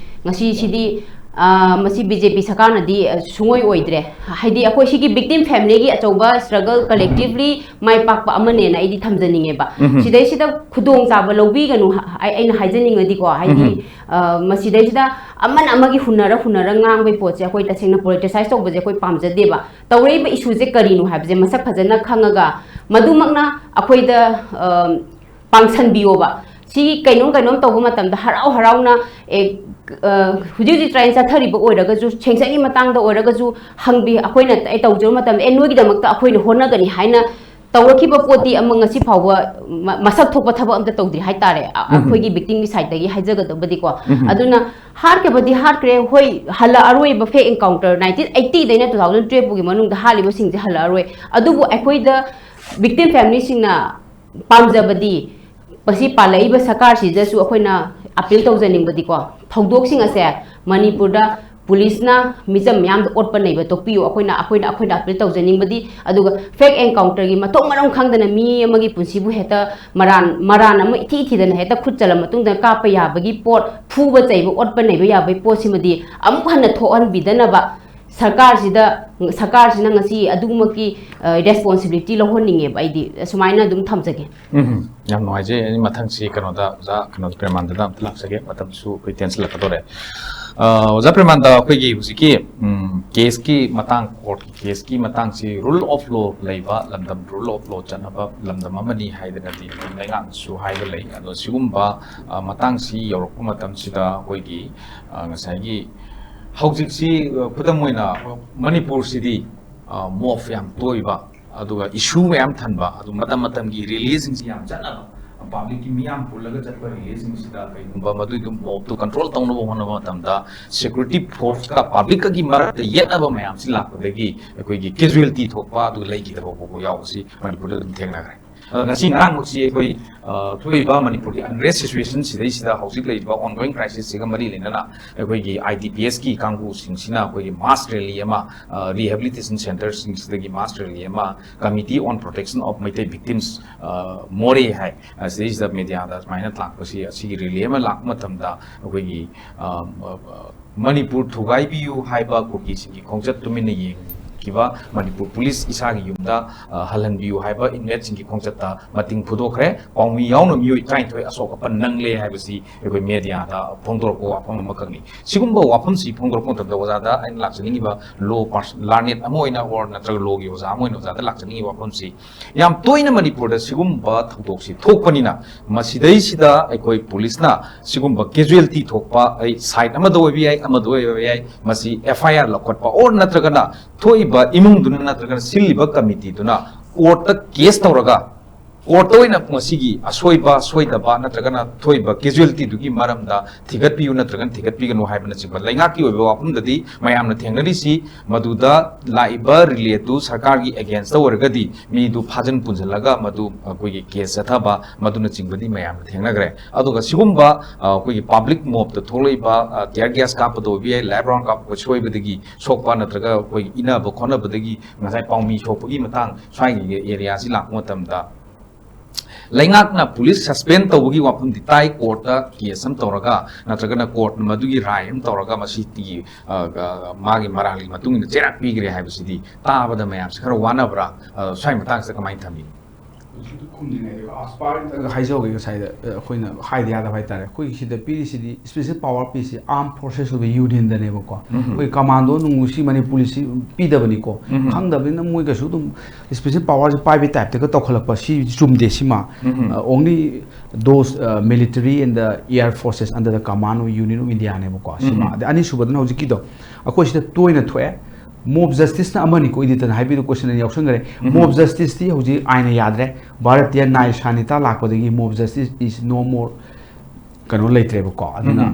ꯉꯁꯤꯁꯤꯗꯤ मसी बीजेपी सरकार नदी सुंगोई ओइद्रे हाइदी अखोई सिगी विक्टिम फैमिली की अचौबा स्ट्रगल कलेक्टिवली माई पाकपा अमने ना इदी थमजनिंगेबा सिदै सिदा खुदोंग चाबा लौबीगनु आइना हाइजनिंगदी को हाइदी मसिदै सिदा अमन अमगी हुनर ngang पोचे अखोई तसेंगना पोलिटिसाइज तौबजे अखोई पामजदेबा तौरेबा इशूजे करिनु हाबजे मसक फजना खंगगा मदुमकना अखोइदा पांगसनबियोबा सी कैनोम तौब मतमदा हराउना हुजी ट्राइन चथरीब ओइरगजु छेंगसंगी मतंगदा ओइरगजु हंगबी अखोइना तौजो मतम नोइगिदमकता अखोइना होनगनी हाइना तौरखिबा पोती अमंगसी फावबा मसक थोपा थबा अमता तौद्रि हाइतारे अखोइगी विक्टिमगी साइडगी हाइजगदबदीको अदुना हारकेबदी हारक्रे होय हला अरोइबा फेक एनकाउंटर 1980 दैना 2012 पुगी मनुंगदा हालिबा सिंगजे हला अरोइ अदुबु अखोइदा विक्टिम फैमिली सिंगना पामजबदी पसी पालैबा सरकार सिजसु अखोइना अपील तौजनिंगबदीको थौदोकसिंग असे मणिपुरदा पुलिसना मिजम याम ओटपा नैबा तोपियो अखोइना अपील तौजनिंगबदी अदुगा फेक एनकाउंटर गी मतों मरम खंगदना मी अमगी पुंसिबु हेता मरान अम इथि इथिदना हेता खुच्चला मतुंगदा कापा याबगी पोट फुबा चैबा ओटपा नैबा याबै पोसिमदी अमुक हन्ना थोहनबिदनबा सरकार सिना ngasi adumaki responsibility lohonninge baidi sumaina adum thamjage yam noise ani mathang si kanoda ja kanod premanda da laksage matam su koi tension lakadore ja premanda koi gi husiki case ki matang court ki case ki matang si rule of law leiba lamdam rule of law chanaba lamdam amani haidana di lengang su haida lei ado sigumba matang si yorok matam sida koi gi ngasai gi हौजिक्सी खुदमोइना मणिपुर सिदी मोफ याम तोइबा अदुगा इशू याम थनबा अदु मतम की रिलीजिंग याम चनबा पब्लिक की मियाम पुलगा चतबा रिलीजिंग सिदा कइनुबा मदुइ दुम मोफ तो कंट्रोल तौनबो होनबा मतमदा सिक्योरिटी फोर्स का पब्लिक की मरत येनबा मयाम सि लाकदगी अखोइगी कैजुअलिटी थोपा अदु लैगी दबो यावसी मणिपुर दुम थेंगनाग्रे ngasi nang muksi koi thuiba manipur ki unrest situation sida housi leiba ongoing crisis siga mari lenana koi gi IDPS ki kangbu singsina koi mass rally ama rehabilitation centers sida gi mass rally ama committee on protection of Meitei victims more hai sida media da maina tlak pasi asi rally ama lak matamda koi gi manipur thugai biu haiba ko ki singi khongjat tumina yeng किवा मणिपुर पुलिस इसागी युमदा हलनबियु हाइबा इनवेट सिंगी खोंगचता मतिंग फुदोखरे पाउमी याउनो मियोइ टाइथोय असोक अपन नंगले हाइबसी एकोइ मीडिया दा फोंगदोरको वाफम मकंगनी सिगुम्बा वाफम सि फोंगदोरको तबदा वजादा आइन लाक्सनिंगिबा लो लार्नेट अमोइना और नत्रग लोगी वजा अमोइना वजादा लाक्सनिंगी वाफम सि याम तोइना मणिपुर दा सिगुम्बा थौदोकसि थोकपनिना मसिदै सिदा एकोइ पुलिसना सिगुम्बा कैजुअलिटी थोकपा आई साइड अमदो ओइबियाई अमदो ओइबियाई मसि FIR लखटपा और नत्रगना थोइ इमुंग दुना नत्रगना सिलिबा कमिटी दुना court case तौरगा court ओइना मसिगी असोइबा सोइदबा नत्रगना थोइबा casualty दुगी मरमदा थिगतपियु नत्रगन थिगतपिगनु हाइबना Chiba लैंगाकी ओइबा वाफमददी मयामना थेंगनरिसी मदुदा Laiba रिलेटु सरकार की अगेंस्ट ओरगदी मीदु फाजन पुंजलगा मदु कोइगी केस अथबा मदुना चिंगबदी मयामना थेंगनग्रे अदुगा सिगुम्बा कोइगी पब्लिक मोब द थोलैबा टियर गैस कापदो बिए लैब्रॉन कापको सोइबदगी सोकपा नत्रगा कोइगी इनाबो खोनबदगी ngasai paumi sopagi matang swaigi area si lak matamda laingakna police suspend tawgi wapum ditai court da kesam tawraga natragana court madugi raim tawraga masi ti magi marali matung ni cherak pigre haibsidi tabada mayam khara wanabra swai matang sa kamai thami हाइजोगे साइड अखोइना हाइदिया दा हाइतारे कोइ सिदा पीसीदी स्पेशल पावर पीसी armed forces of the union दनेबो को कोइ कमांडो नुंगुसी माने पुलिस पीदबनी को खंगदबनी मोइ गसु दुम स्पेशल पावर पाइबे टाइप तक तखलप सी चुमदे सिमा only those military and the air forces under the command of Union of India नेबो को सिमा अनि सुबदन हौजिकिदो अखोइ सिदा तोइना थोए मोब जस्टिस ना अमनी को इदितन हाइबिदो क्वेश्चन यावसंगरे मोब जस्टिस ती हौजी आइना याद्रे भारतीय न्याय शानिता लाकपदगी मोब जस्टिस इज नो मोर कनो लेत्रेबो को अदुना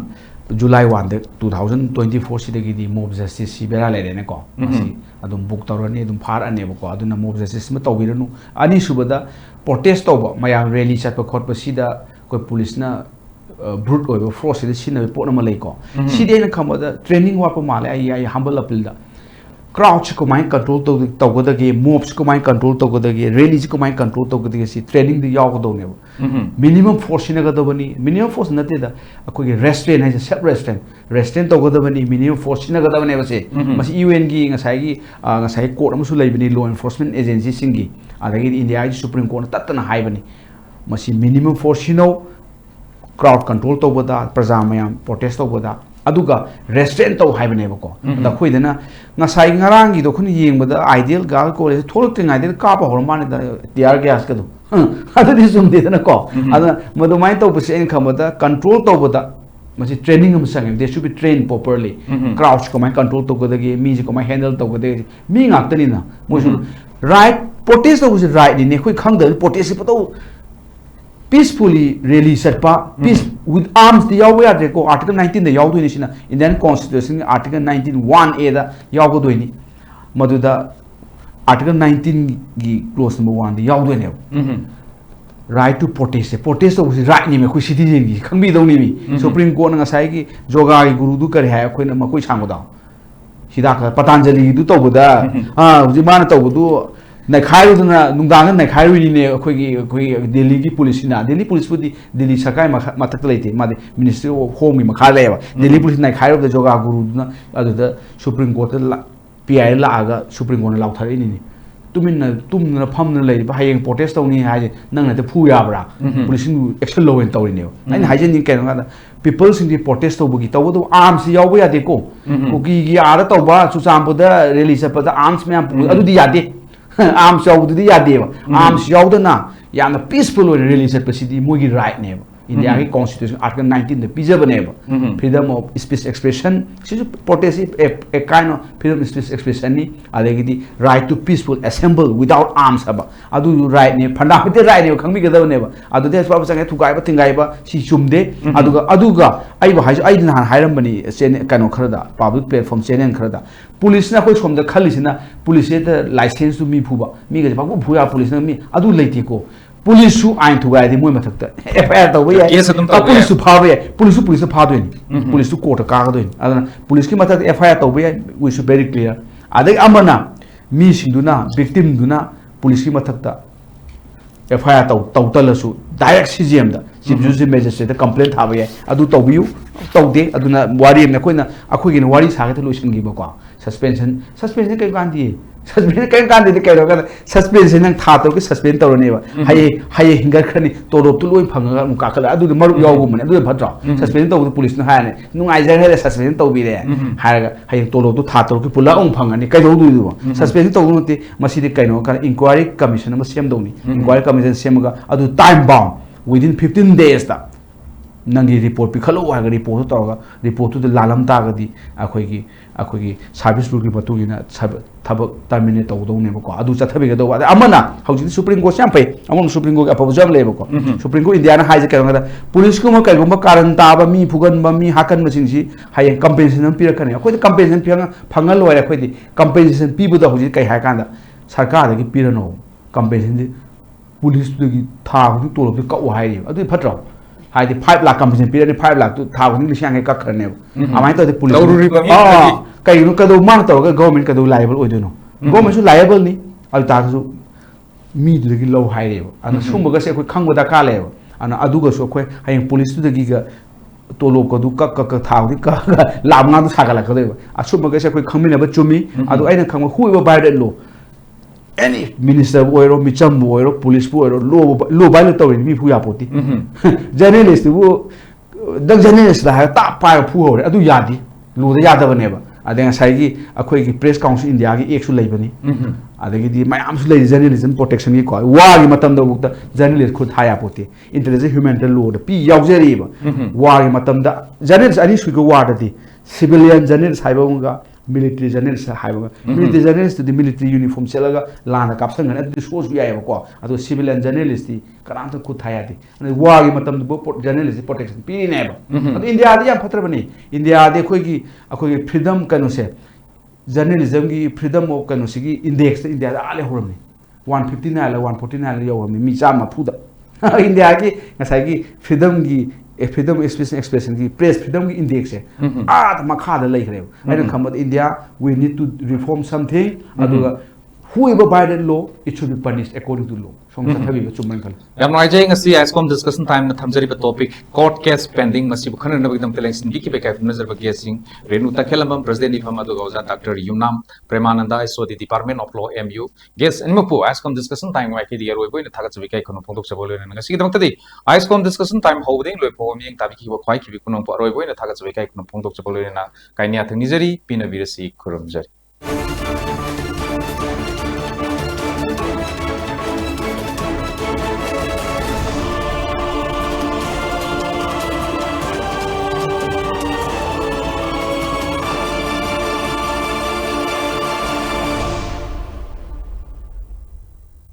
जुलाई 1 दे 2024 सिदगी दी मोब जस्टिस सी बेरा लेरेने को मसी अदुम बुक तौरनी अदुम फार अनेबो को अदुना मोब जस्टिस म तौबिरनु अनि सुबदा प्रोटेस्ट तौबो मया रैली चटप खोटप सिदा कोइ पुलिस ना ब्रूट ओइबो फोर्स सिदा सिना पोट नम लेको सिदेना खमदा ट्रेनिंग वापो माले आई हम्बल अपील दा crowd ko mai control to go da ge mobs ko mai control to go da ge rallies ko mai control to go da ge si training di yaw do ne minimum force na ga do bani minimum force na te da ko ge restraint hai self restraint to go da bani minimum force na ga da bani ba se mas UN gi ngasai court am su lai bani law enforcement agency singi adagi India Supreme Court tat na hai bani mas minimum force no crowd control to boda praja mayam protest to boda aduga restraint to hai bane ko da khoidena ngasai ngarang gi do khuni yeng boda ideal gal ko le thol ting ideal ka pa hormone da tear gas ka do adu di sum de na ko ada modu mai to bus en khamada control to boda masi training am sang they should be trained properly crowds ko mai control to go da gi mi ko mai handle to go de mi ngak tani na mo right protest to was right ni khoi khang da protest pa to peacefully rally satpa peace with arms the yaw ya de ko article 19 the yaw do ni sina Indian constitution article 19 1a da yaw go do ni madu da article 19 gi clause number 1 the yaw do ni right to protest was right ni me khu citizen gi khang bi do ni mi supreme court nga sai gi yoga gi guru du kar hai khoi na ma koi sang da sida ka patanjali du to bu da ji man to bu du na khai ru na nungdang na khai ru ni ne khoi Delhi gi police na Delhi police pudi Delhi sakai ma tak leite ma ministry of home ma kha le ba Delhi police na khai ru da yoga guru na adu da supreme court la PI la aga supreme court la thari ni tum na pham na lei ba hayeng protest to ni hai nang na te phu ya bra police action law en to ni ne hai jen ni kai na people sing the protest to bugi to do arms yaw ba ya de ko gi ara to ba su sam bu da release pa da arms me adu di ya de arms yaw du di ya de ba arms yaw da na ya na peaceful way release pa si di mo gi right ne India ki constitution article 19 the pizza baneba freedom of speech expression si protest a kind of freedom of speech expression ni adegi di right to peaceful assemble without arms aba adu right ne fundamental right ne khangbi ga ne ba adu de swa sang thugai ba tingai ba si chumde aduga ai ba hai na hairam bani chen kano khara public platform channel khara police na koi somda khalisina police the license to mi phuba mi ga ba phu ya police na mi adu leiti ko police su ain thugai di moi mathakta FIR to ya police su phawe police phadoi police su court ka ga doi adana police ki mathak FIR to ya we should very clear adai amana mi singduna victim duna police ki mathakta FIR to talasu direct CGM da chief judicial magistrate complaint thaba ya adu to biu to de aduna wari me koina akhui gi wari sa ga lotion gi ba ko suspension kai kan di suspend kan de kai ro ga suspension nang tha to ki suspend to ne ba haye hingar khani to ro tu loi phanga mu ka kala adu maru yaw gu mane adu phatra suspend to police na ha ne nung ai jar he suspend to bi re ha ga haye to ro tu tha to ki pula ong phanga ni kai do du du suspend to gu ti masi de kai no ka inquiry commission ma sem do ni inquiry commission sem ga adu time bound within 15 days da nangi report pi khalo ha ga report to ga report tu de lalam ta ga di akhoi gi service rule ki batu gi na thabak terminate to do ne ba ko adu chathabi ga do ba amana hauji supreme court sam pai amon supreme court apabu jam le ba ko supreme court india na hai je ka ga police ko ma kai gum karan ta ba mi phugan ba mi hakan ma sing si hai compensation pi rakane akhoi de compensation pi phangal loi akhoi di compensation pi bu da hauji kai ha kan da sarkar da gi pi rano compensation di police tu gi tha hu to lo bi ka wa hai ri adu phatra hai di 5 lakh compensation pi ni 5 lakh tu tha hu ni lisang ka khar ne amai to de police kai no ka do man to ga government ka do liable oi do no government su liable ni al ta su mi de gi low hai re ana sum ga se ko khang da ka le ana adu ga so ko hai police tu de gi ga to lo ko du ka tha di ka lam nga du sa ga la ka le a sum ga se ko khang mi na ba chumi adu ai na khang hu ba by lo any minister oiro micham oiro police oiro lo ba lo to ni mi phu ya poti journalist bu dang journalist la ha ta pa phu ho adu ya di lo da ya da ba ne ba adeng sai gi akhoi gi press council india gi ek su lei bani adegi di mayam su lei journalism protection gi ko wa gi matam da bukta journalist khud haya pote intelligence humanitarian law da pi yaw jeri ba wa gi matam da journalist ani su go wa da di civilian journalist haiba ga military journalist haiba military journalist the military uniform chelaga lana kapsang na di source ya ko ado civilian journalist di karam ta khud haya di wa gi matam da journalist protection pi ne ba ado india di yam phatra bani india de khoi gi freedom kanu se journalism gi freedom of kanu sigi index india da ale horam ni 159 la 149 la yo mi chama phuda india gi ngasai gi freedom gi freedom of expression की press freedom की index है आध मखादा लई खरे ऐन खमत India we need to reform something अदुगा whoever violate law it should be punished according to law song sa thabi chumman kal yam noi jeng asi ISCOM discussion time na thamjari ba topic court case pending masi bu khana na bagdam telection bi ki be kai nazar ba guessing renu takhelam president ifama do gauza Dr. Yumnam Premananda so the department of law MU guess enmapu ISCOM discussion time wa ki diar oi na thaga chabi kai kono pondok chabol na ngasi dam tadi ISCOM discussion time holding loi po mi tabi ki ba khwai ki bi kono po roi na thaga chabi kai kono pondok chabol na kai nya thang nijari pina virasi khurum jari